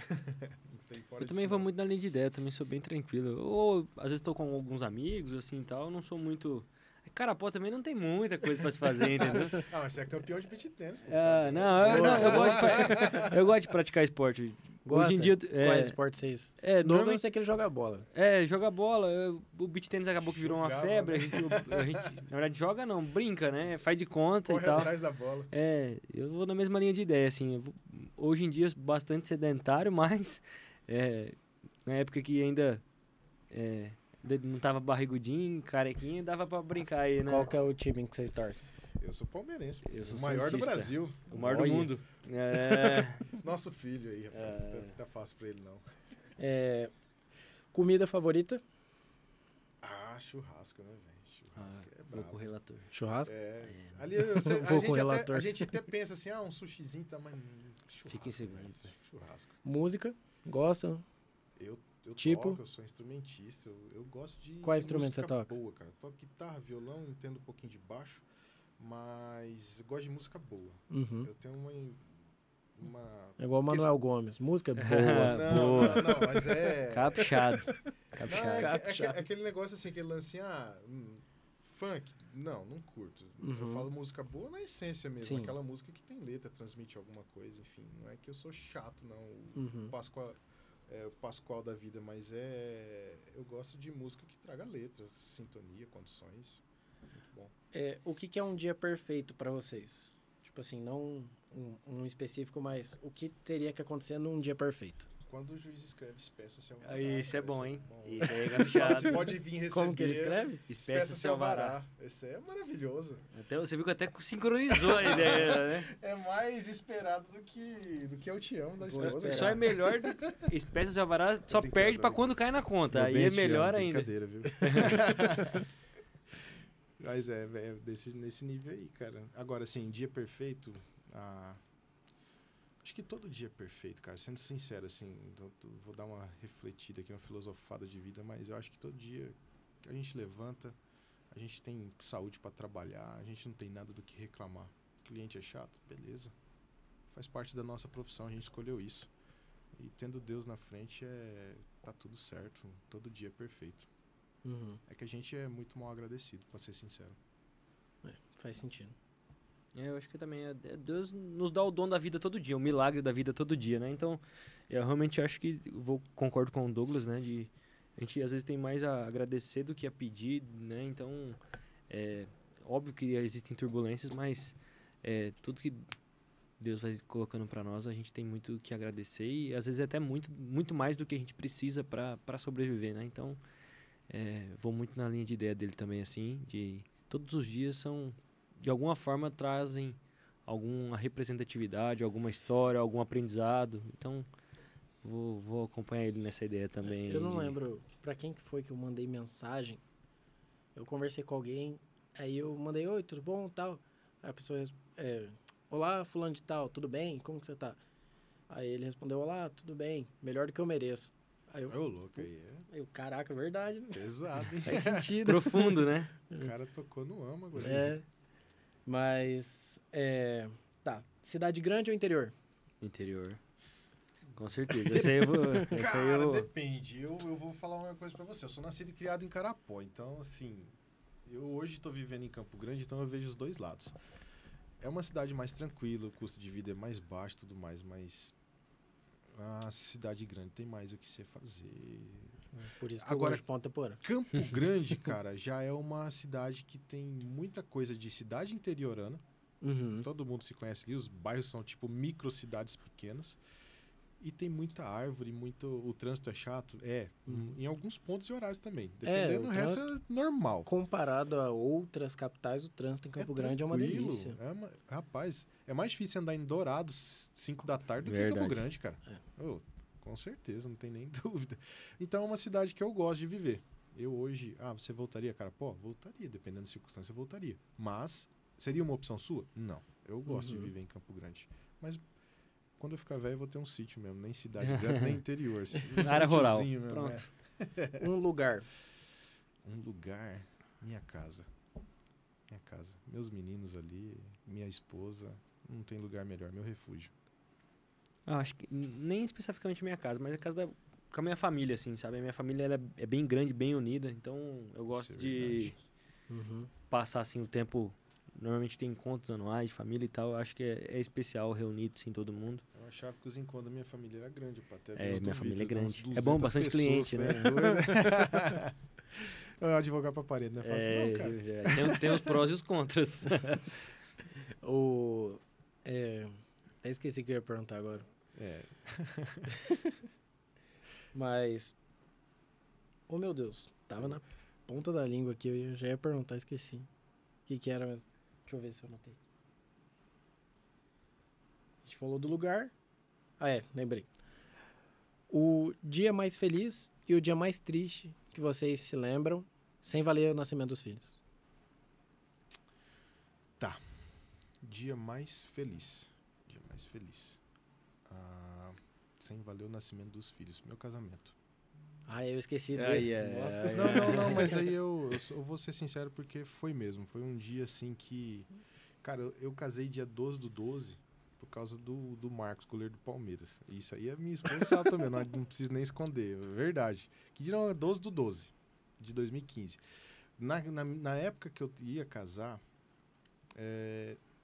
Não tem fora eu também vou muito na linha de ideia, eu também sou bem tranquilo. Ou às vezes estou com alguns amigos, assim e tal. Eu não sou muito... Carapó também não tem muita coisa pra se fazer, entendeu? Mas você é campeão de beach tennis, pô. Eu gosto de praticar esporte. Gosta? Hoje em dia... Quais esportes vocês? Normalmente eu sei que ele joga bola. Joga bola. O beach tennis acabou que virou uma febre. A gente, na verdade, joga não, brinca, né? Faz de conta e tal. Corre atrás da bola. Eu vou na mesma linha de ideia, assim. Hoje em dia, bastante sedentário, mas... na época que ainda... não tava barrigudinho, carequinha, dava pra brincar aí, né? Qual que é o time que vocês torcem? Eu sou palmeirense. Eu sou o maior santista. do Brasil. O maior do mundo. Nosso filho aí, rapaz. Tá fácil pra ele, não. Comida favorita? Churrasco, né, velho? Churrasco é brabo. Vou com o relator. Churrasco? Ali a gente até pensa assim, um sushizinho tá, mas churrasco. Fica em segundo. Véio, churrasco. Música? Gosta? Eu tipo? toco, eu sou instrumentista. Eu gosto de Qual instrumento você toca? Boa, cara. Eu toco guitarra, violão, entendo um pouquinho de baixo, mas eu gosto de música boa. Eu tenho uma... É igual o Manuel Gomes. Música boa. Não, mas é... Caprichado. É aquele negócio assim, aquele lance funk. Não curto. Eu falo música boa na essência mesmo. Sim. Aquela música que tem letra, transmite alguma coisa, enfim. Não é que eu sou chato, não. O Pascoal da vida, mas eu gosto de música que traga letras, sintonia, condições. Muito bom. O que é um dia perfeito pra vocês? Tipo assim, não um específico, mas o que teria que acontecer num dia perfeito? Quando o juiz escreve Espeça-se Alvará. Isso é bom, hein? Bom. Isso aí é caprichado. Você pode vir receber. Como que ele escreve? Espeça-se Alvará. Esse é maravilhoso. Você viu que até sincronizou a ideia, né? É mais esperado do que Eu Te Amo da esposa. Só é melhor. Espeça-se Alvará só perde pra quando cai na conta. Aí é melhor ainda. Brincadeira, viu? Mas nesse nível aí, cara. Agora, assim, dia perfeito, acho que todo dia é perfeito, cara. Sendo sincero, assim, vou dar uma refletida aqui, uma filosofada de vida, mas eu acho que todo dia que a gente levanta, a gente tem saúde para trabalhar, a gente não tem nada do que reclamar. O cliente é chato, beleza. Faz parte da nossa profissão, a gente escolheu isso. E tendo Deus na frente, tá tudo certo. Todo dia é perfeito. Uhum. É que a gente é muito mal agradecido, pra ser sincero. Faz sentido. Eu acho que também Deus nos dá o dom da vida todo dia, o milagre da vida todo dia, né? Então, eu realmente acho que concordo com o Douglas, né? A gente às vezes tem mais a agradecer do que a pedir, né? Então, óbvio que existem turbulências, mas tudo que Deus vai colocando para nós, a gente tem muito que agradecer e às vezes até muito, muito mais do que a gente precisa para sobreviver, né? Então, vou muito na linha de ideia dele também, assim, de todos os dias de alguma forma trazem alguma representatividade, alguma história, algum aprendizado. Então, vou acompanhar ele nessa ideia também. Eu não lembro pra quem que foi que eu mandei mensagem. Eu conversei com alguém, aí eu mandei, oi, tudo bom, tal. Aí a pessoa, olá, fulano de tal, tudo bem? Como que você tá? Aí ele respondeu, olá, tudo bem, melhor do que eu mereço. Aí eu, louco aí, caraca, verdade, né? Pesado, hein? Faz sentido. Profundo, né? O cara tocou no âmago. Mas, tá, cidade grande ou interior? Interior. Com certeza. Essa aí eu vou... Cara, depende. Eu vou falar uma coisa pra você. Eu sou nascido e criado em Carapó. Então, assim, eu hoje tô vivendo em Campo Grande, então eu vejo os dois lados. É uma cidade mais tranquila, o custo de vida é mais baixo e tudo mais, mas a cidade grande tem mais o que você fazer. Por isso que Agora, eu gosto de Ponta Porã. Campo Grande, cara, já é uma cidade que tem muita coisa de cidade interiorana. Uhum. Todo mundo se conhece ali, os bairros são tipo microcidades pequenas. E tem muita árvore, o trânsito é chato. Em alguns pontos e horários também. Dependendo, o resto é normal. Comparado a outras capitais, o trânsito em Campo Grande é uma delícia. Rapaz, é mais difícil andar em Dourados 5 da tarde do que em Campo Grande, cara. Com certeza, não tem nem dúvida. Então é uma cidade que eu gosto de viver. Eu hoje... você voltaria, cara? Pô, voltaria. Dependendo da circunstância, eu voltaria. Mas, seria uma opção sua? Não. Eu gosto de viver em Campo Grande. Mas... quando eu ficar velho, eu vou ter um sítio mesmo. Nem cidade grande, nem interior. Área rural. Mesmo, pronto. Um lugar. Um lugar? Minha casa. Minha casa. Meus meninos ali, minha esposa. Não tem lugar melhor. Meu refúgio. Acho que nem especificamente minha casa, mas a casa com a minha família, assim, sabe? A minha família ela é bem grande, bem unida. Então, eu gosto de passar, assim, o tempo... Normalmente tem encontros anuais de família e tal. Eu acho que é especial reunido, assim, todo mundo. Eu achava que os encontros da minha família era grande, pô. Até minha família é grande. É bom, bastante cliente, né? Eu advogar pra parede, não é fácil não, cara. Tem os prós e os contras. Até esqueci o que eu ia perguntar agora. Mas... oh, meu Deus. Tava na ponta da língua aqui. Eu já ia perguntar, esqueci. O que era mesmo? Deixa eu ver se eu anotei. A gente falou do lugar. Lembrei. O dia mais feliz e o dia mais triste que vocês se lembram, sem valer o nascimento dos filhos. Tá. Dia mais feliz. Dia mais feliz. Sem valer o nascimento dos filhos. Meu casamento. Eu esqueci desse. Não, mas aí eu vou ser sincero porque foi mesmo. Foi um dia assim que... cara, eu casei dia 12/12 por causa do Marcos, goleiro do Palmeiras. Isso aí a minha esposa sabe também, não preciso nem esconder, é verdade. Que dia não é 12/12 de 2015. Na época que eu ia casar,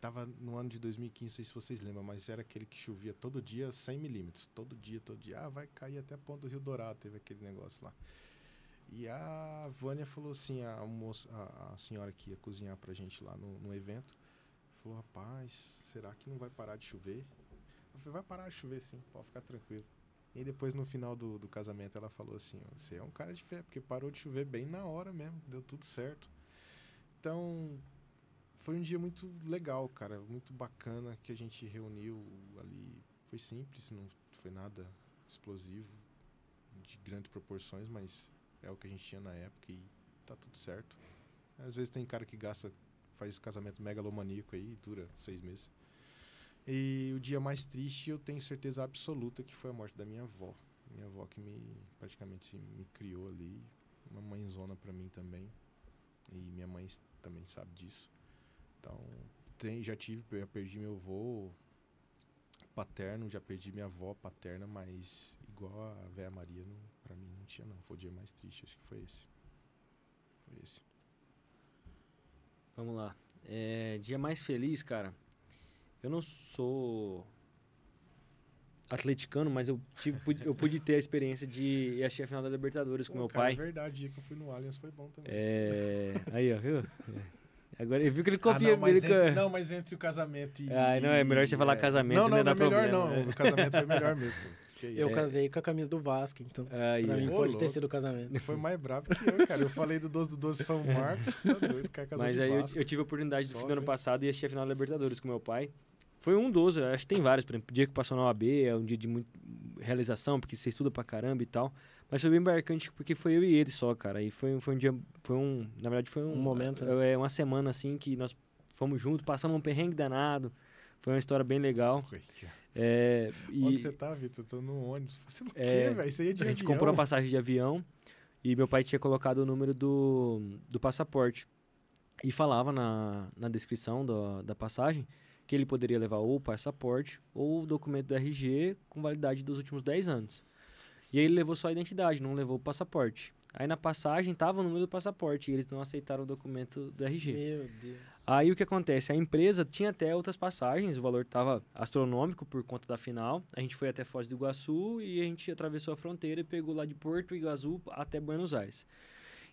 tava no ano de 2015, não sei se vocês lembram, mas era aquele que chovia todo dia 100 milímetros. Todo dia. Vai cair até a ponta do Rio Dourado, teve aquele negócio lá. E a Vânia falou assim, a senhora que ia cozinhar pra gente lá no evento, falou, rapaz, será que não vai parar de chover? Eu falei, vai parar de chover sim, pode ficar tranquilo. E depois no final do casamento ela falou assim, você é um cara de fé, porque parou de chover bem na hora mesmo, deu tudo certo. Então... foi um dia muito legal, cara, muito bacana que a gente reuniu ali. Foi simples, não foi nada explosivo, de grandes proporções, mas é o que a gente tinha na época e tá tudo certo. Às vezes tem cara que faz casamento megalomaníaco aí, dura 6 meses. E o dia mais triste, eu tenho certeza absoluta que foi a morte da minha avó. Minha avó que praticamente me criou ali, uma mãezona pra mim também. E minha mãe também sabe disso. Então, já perdi meu avô paterno, já perdi minha avó paterna, mas igual a Véia Maria, pra mim não tinha não. Foi o dia mais triste, acho que foi esse. Vamos lá. Dia mais feliz, cara. Eu não sou atleticano, mas eu pude ter a experiência de ir assistir a final da Libertadores com meu pai. É verdade, o dia que eu fui no Allianz foi bom também. Aí, ó, viu? Agora ele viu que ele confia. Mas entre o casamento e... não, é melhor você falar casamento, não dá melhor problema. Não, o casamento foi melhor mesmo. Eu casei com a camisa do Vasco, então pra mim pode ter sido o casamento. Foi mais bravo que eu, cara. Eu falei do 12 São Marcos, tá doido, cara casou Mas de aí Vasco. eu tive a oportunidade no ano passado de assistir a final da Libertadores com meu pai. Foi um dos, acho que tem vários, por exemplo, o dia que passou na OAB, é um dia de muita realização, porque você estuda pra caramba e tal. Mas foi bem marcante porque foi eu e ele só, cara. E foi um dia, na verdade foi um momento, né? Uma semana assim que nós fomos juntos, passamos um perrengue danado. Foi uma história bem legal. Onde você tá, Vitor? Eu tô no ônibus. Você não quer, velho? Isso aí é de A gente avião. comprou uma passagem de avião e meu pai tinha colocado o número do passaporte. E falava na descrição da passagem que ele poderia levar ou o passaporte ou o documento do RG com validade dos últimos 10 anos. E aí ele levou só a identidade, não levou o passaporte. Aí na passagem tava o número do passaporte e eles não aceitaram o documento do RG. Meu Deus. Aí o que acontece? A empresa tinha até outras passagens, o valor estava astronômico por conta da final. A gente foi até Foz do Iguaçu e a gente atravessou a fronteira e pegou lá de Porto Iguaçu até Buenos Aires.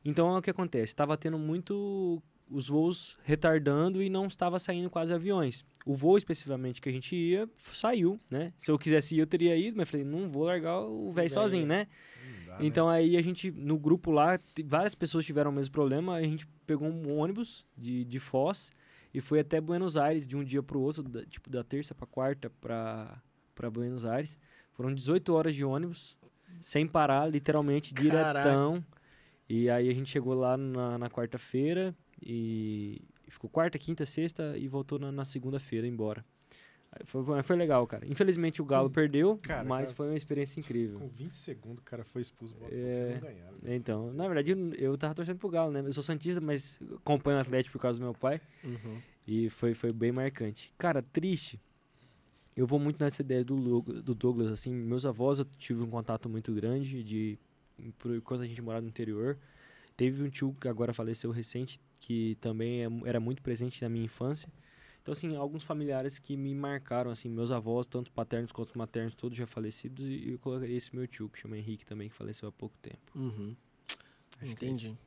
Então o que acontece? Estava tendo muito os voos retardando e não estava saindo quase aviões. O voo especificamente que a gente ia, saiu, né? Se eu quisesse ir, eu teria ido, mas falei, não vou largar o velho sozinho, né? Então aí a gente, no grupo lá, várias pessoas tiveram o mesmo problema, a gente pegou um ônibus de Foz e foi até Buenos Aires de um dia pro outro, tipo da terça pra quarta pra Buenos Aires. Foram 18 horas de ônibus, sem parar, literalmente, diretão. E aí a gente chegou lá na quarta-feira e ficou quarta, quinta, sexta e voltou na segunda-feira embora. Foi legal, cara. Infelizmente o Galo perdeu, mas foi uma experiência incrível. Com 20 segundos o cara foi expulso, vocês não ganharam. Então, na verdade, eu tava torcendo pro Galo, né? Eu sou santista, mas acompanho o Atlético por causa do meu pai. Uhum. E foi bem marcante. Cara, triste. Eu vou muito nessa ideia do Douglas, assim. Meus avós, eu tive um contato muito grande quando a gente morava no interior. Teve um tio que agora faleceu recente, que também era muito presente na minha infância. Então, assim, alguns familiares que me marcaram, assim, meus avós, tanto paternos quanto maternos, todos já falecidos, e eu colocaria esse meu tio, que chama Henrique também, que faleceu há pouco tempo. Uhum. Acho Entendi.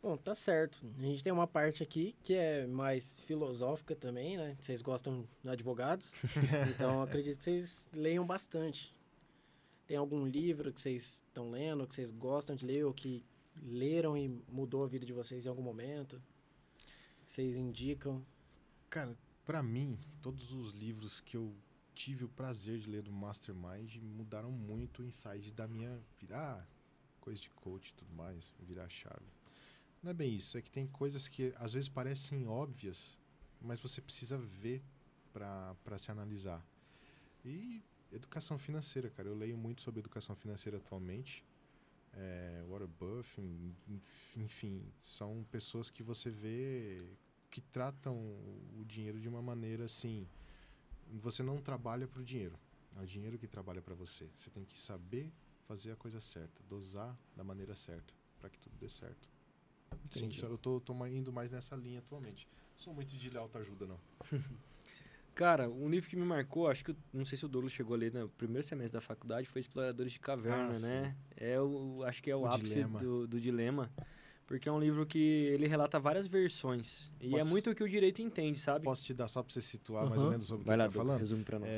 Bom, tá certo. A gente tem uma parte aqui que é mais filosófica também, né? Vocês gostam de advogados, então acredito que vocês leiam bastante. Tem algum livro que vocês estão lendo, que vocês gostam de ler, ou que leram e mudou a vida de vocês em algum momento? Vocês indicam? Cara, pra mim, todos os livros que eu tive o prazer de ler do Mastermind mudaram muito o insight da minha vida. Coisa de coach e tudo mais, virar a chave. Não é bem isso, é que tem coisas que às vezes parecem óbvias, mas você precisa ver pra se analisar. E educação financeira, cara. Eu leio muito sobre educação financeira atualmente. Warren Buffett, enfim, são pessoas que você vê que tratam o dinheiro de uma maneira assim, você não trabalha para o dinheiro, é o dinheiro que trabalha para você. Você tem que saber fazer a coisa certa, dosar da maneira certa, para que tudo dê certo. Entendi. Sim, eu tô indo mais nessa linha atualmente. Não sou muito de autoajuda, não. Cara, um livro que me marcou, acho que, não sei se o Douglas chegou a ler no primeiro semestre da faculdade, foi Exploradores de Caverna, né? Acho que é o ápice dilema. do dilema. Porque é um livro que ele relata várias versões. E é muito o que o direito entende, sabe? Posso te dar só pra você situar mais ou menos sobre o que Vai lá, ele tá falando? resume pra nós.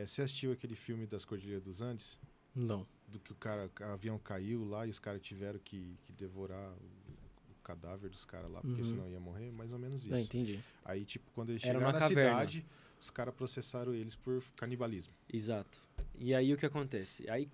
Você assistiu aquele filme das Cordilheiras dos Andes? Não. Do que o avião caiu lá e os caras tiveram que devorar o cadáver dos caras lá, porque senão ia morrer? Mais ou menos isso. Entendi. Aí, tipo, quando eles Era chegaram uma na caverna. cidade, os caras processaram eles por canibalismo. Exato. E aí o que acontece? Aí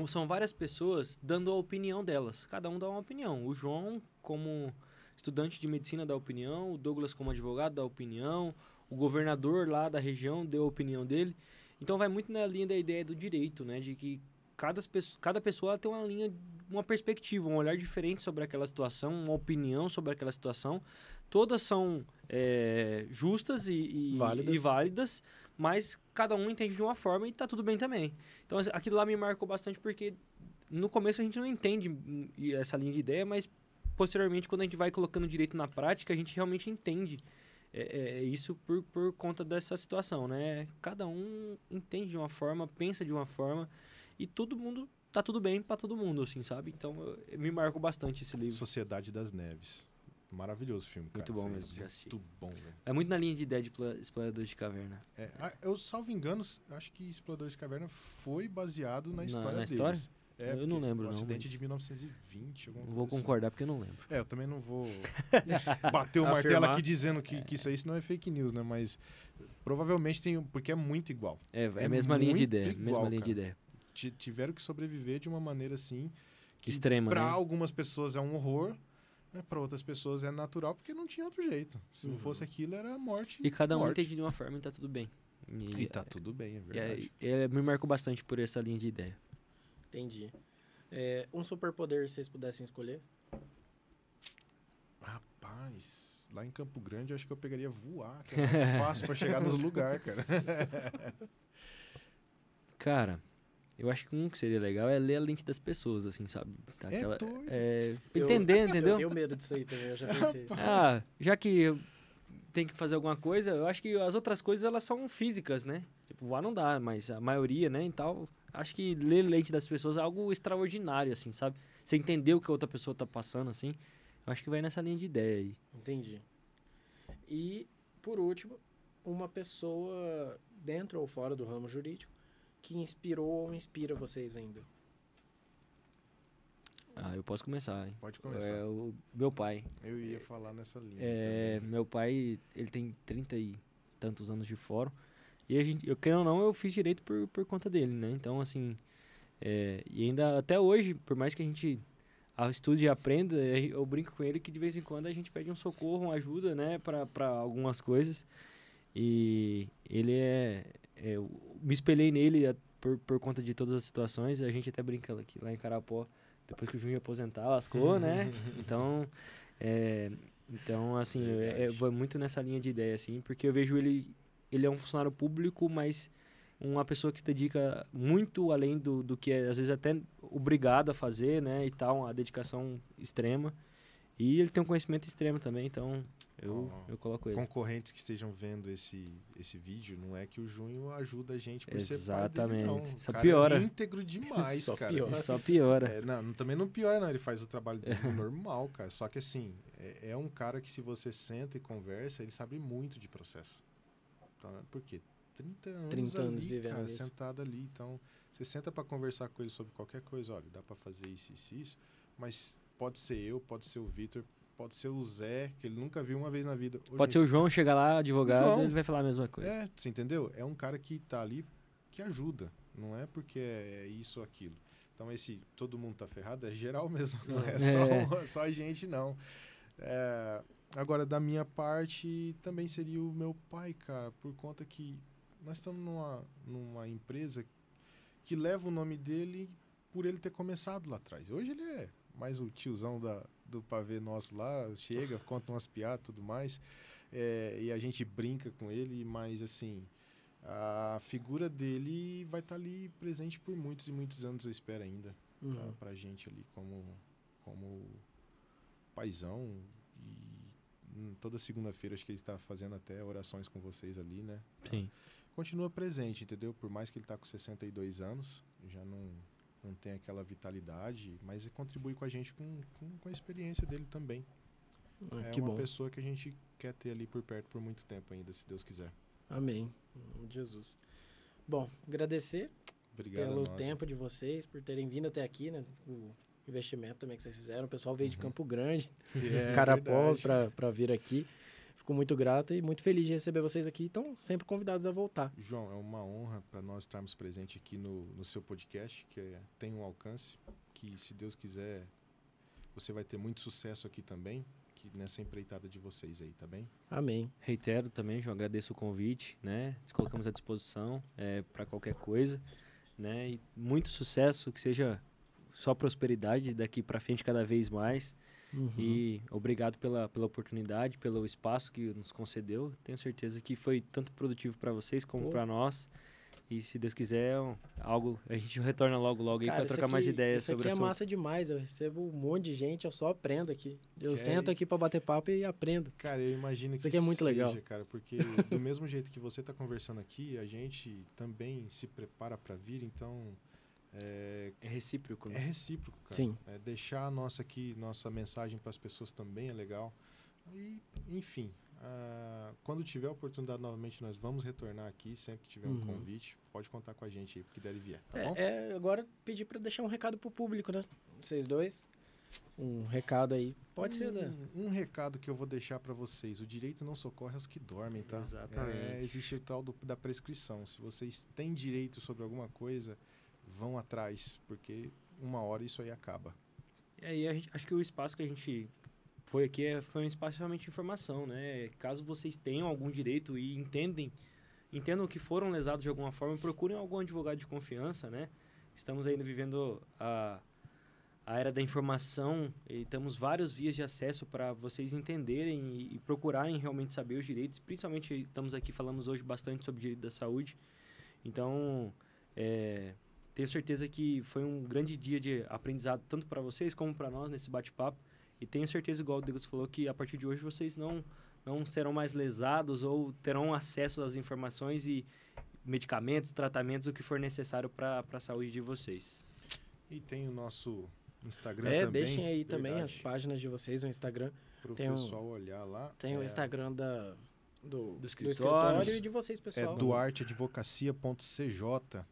são várias pessoas dando a opinião delas. Cada um dá uma opinião. O João, como estudante de medicina dá opinião, o Douglas como advogado dá opinião, o governador lá da região deu a opinião dele. Então vai muito na linha da ideia do direito, né? De que cada pessoa tem uma linha, uma perspectiva, um olhar diferente sobre aquela situação, uma opinião sobre aquela situação. Todas são justas e válidas, mas cada um entende de uma forma e tá tudo bem também. Então aquilo lá me marcou bastante porque no começo a gente não entende essa linha de ideia, mas posteriormente quando a gente vai colocando direito na prática, a gente realmente entende isso por conta dessa situação, né? Cada um entende de uma forma, pensa de uma forma e todo mundo tá tudo bem para todo mundo, assim, sabe? Então me marcou bastante esse livro. Sociedade das Neves. Maravilhoso filme, cara. Muito bom mesmo, já assisti. Muito bom, velho. É muito na linha de ideia de Exploradores de Caverna. Eu, salvo engano, acho que Exploradores de Caverna foi baseado na história deles. História? Eu não lembro, não. O acidente mas de 1920, alguma não vou coisa concordar porque eu não lembro. assim. Eu também não vou bater o martelo aqui dizendo que isso aí não é fake news, né? Mas provavelmente porque é muito igual. É a mesma linha de ideia. Igual, mesma linha cara. de ideia. Tiveram que sobreviver de uma maneira assim... Que extrema, pra né? algumas pessoas é um horror... Para outras pessoas é natural porque não tinha outro jeito. Se não fosse aquilo, era morte. E cada um morte. entende de uma forma e tá tudo bem. E tá tudo bem, é verdade. Me marcou bastante por essa linha de ideia. Entendi. Um superpoder, se vocês pudessem escolher? Rapaz, lá em Campo Grande eu acho que eu pegaria voar, que é fácil para chegar nos lugares, cara. Cara, eu acho que que seria legal é ler a mente das pessoas, assim, sabe? Tá entendeu? Eu tenho medo disso aí também, eu já pensei. Já que eu tenho que fazer alguma coisa, eu acho que as outras coisas, elas são físicas, né? Tipo, voar não dá, mas a maioria, né, e tal... Acho que ler a mente das pessoas é algo extraordinário, assim, sabe? Você entender o que a outra pessoa tá passando, assim, eu acho que vai nessa linha de ideia aí. Entendi. E, por último, uma pessoa dentro ou fora do ramo jurídico que inspirou ou inspira vocês ainda? Eu posso começar, hein? Pode começar. O meu pai. Eu ia falar nessa linha. Meu pai, ele tem 30 e tantos anos de fórum. E eu querendo ou não, eu fiz direito por conta dele, né? Então, assim... e ainda até hoje, por mais que a gente estude e aprenda, eu brinco com ele que de vez em quando a gente pede um socorro, uma ajuda, né? Pra algumas coisas. E ele eu me espelhei nele por conta de todas as situações. A gente até brinca aqui, lá em Carapó, depois que o Júnior aposentar, lascou, né? Então, assim, eu vou muito nessa linha de ideia, assim, porque eu vejo ele é um funcionário público, mas uma pessoa que se dedica muito além do que é, às vezes, até obrigado a fazer, né, e tal, uma dedicação extrema. E ele tem um conhecimento extremo também, então eu coloco ele. Concorrentes que estejam vendo esse vídeo, não é que o Júnior ajuda a gente por Exatamente. ser pai dele, não. Só piora. É íntegro demais, Só cara. piora. Só piora. Também não piora, não. Ele faz o trabalho dele normal, cara. Só que, assim, é um cara que se você senta e conversa, ele sabe muito de processo. Então, por quê? 30 anos ali, vivendo cara, isso. sentado ali. Então, você senta para conversar com ele sobre qualquer coisa. Olha, dá para fazer isso, mas pode ser eu, pode ser o Vitor, pode ser o Zé, que ele nunca viu uma vez na vida. Pode ser o João, chegar lá, advogado, ele vai falar a mesma coisa. Você entendeu? É um cara que tá ali, que ajuda. Não é porque é isso ou aquilo. Então, todo mundo tá ferrado, é geral mesmo. Não é só a gente, não. Agora, da minha parte, também seria o meu pai, cara, por conta que nós estamos numa empresa que leva o nome dele por ele ter começado lá atrás. Hoje ele é mais o tiozão do pavê nosso lá, chega, conta umas piadas e tudo mais, e a gente brinca com ele, mas assim, a figura dele vai estar ali presente por muitos e muitos anos, eu espero ainda, pra gente ali como paizão. E toda segunda-feira acho que ele está fazendo até orações com vocês ali, né? Sim. Continua presente, entendeu? Por mais que ele está com 62 anos, já não tem aquela vitalidade, mas ele contribui com a gente com a experiência dele também. Que uma bom. pessoa que a gente quer ter ali por perto por muito tempo ainda, se Deus quiser. Amém. Em nome de Jesus. Bom, agradecer Obrigado pelo a nós. tempo de vocês, por terem vindo até aqui, né? O investimento também que vocês fizeram. O pessoal veio de Campo Grande, Carapó, para vir aqui. Fico muito grato e muito feliz de receber vocês aqui. Estão sempre convidados a voltar. João, é uma honra para nós estarmos presentes aqui no seu podcast, que tem um alcance, que se Deus quiser, você vai ter muito sucesso aqui também, nessa empreitada de vocês aí, tá bem? Amém. Reitero também, João, agradeço o convite, né? Nos colocamos à disposição para qualquer coisa, né? E muito sucesso, que seja só prosperidade daqui para frente cada vez mais. E obrigado pela oportunidade, pelo espaço que nos concedeu. Tenho certeza que foi tanto produtivo para vocês como para nós. E se Deus quiser, algo a gente retorna logo aí para trocar mais ideias sobre isso aqui é massa demais. Eu recebo um monte de gente, eu só aprendo aqui. Eu sento aqui para bater papo e aprendo. Cara, eu imagino que isso aqui é muito legal, cara, porque do mesmo jeito que você tá conversando aqui, a gente também se prepara para vir, então é recíproco, né? É recíproco, cara. Sim. Deixar nossa mensagem para as pessoas também é legal. E, enfim, quando tiver a oportunidade novamente, nós vamos retornar aqui, sempre que tiver um convite. Pode contar com a gente aí, porque deve vier, tá bom? Agora pedir para deixar um recado pro público, né? Vocês dois. Um recado aí. Pode ser, né? Um recado que eu vou deixar para vocês. O direito não socorre aos que dormem, tá? Exatamente. Existe o tal da prescrição. Se vocês têm direito sobre alguma coisa, vão atrás, porque uma hora isso aí acaba. E aí, acho que o espaço que a gente foi aqui foi um espaço realmente de informação, né? Caso vocês tenham algum direito e entendam que foram lesados de alguma forma, procurem algum advogado de confiança, né? Estamos ainda vivendo a era da informação e temos várias vias de acesso para vocês entenderem e procurarem realmente saber os direitos. Principalmente, estamos aqui, falamos hoje bastante sobre o direito da saúde. Então, tenho certeza que foi um grande dia de aprendizado, tanto para vocês como para nós, nesse bate-papo. E tenho certeza, igual o Douglas falou, que a partir de hoje vocês não serão mais lesados ou terão acesso às informações e medicamentos, tratamentos, o que for necessário para a saúde de vocês. E tem o nosso Instagram também. Deixem aí também as páginas de vocês, o Instagram. Para o pessoal olhar lá. Tem o Instagram do escritório e de vocês, pessoal. É duarteadvocacia.cj.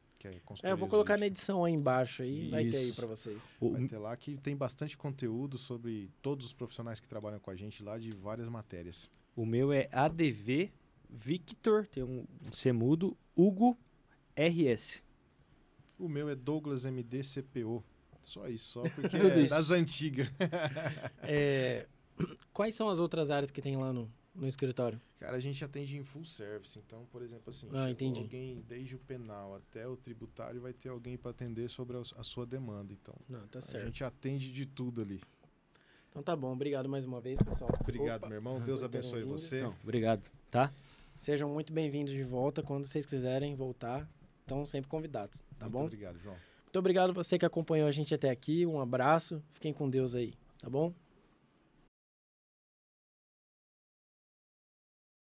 Eu vou colocar na edição aí embaixo aí, vai ter aí para vocês. Vai ter lá que tem bastante conteúdo sobre todos os profissionais que trabalham com a gente lá de várias matérias. O meu é ADV Victor, tem um C mudo, Hugo RS. O meu é Douglas MD CPO. Só isso, só porque das antigas. Quais são as outras áreas que tem lá no escritório? Cara, a gente atende em full service. Então, por exemplo, assim, entendi. Alguém desde o penal até o tributário vai ter alguém para atender sobre a sua demanda. Então, tá certo. A gente atende de tudo ali. Então tá bom, obrigado mais uma vez, pessoal. Obrigado, meu irmão. Deus abençoe você. Então, obrigado, tá? Sejam muito bem-vindos de volta. Quando vocês quiserem voltar, estão sempre convidados, tá bom? Muito obrigado, João. Muito obrigado a você que acompanhou a gente até aqui. Um abraço. Fiquem com Deus aí, tá bom?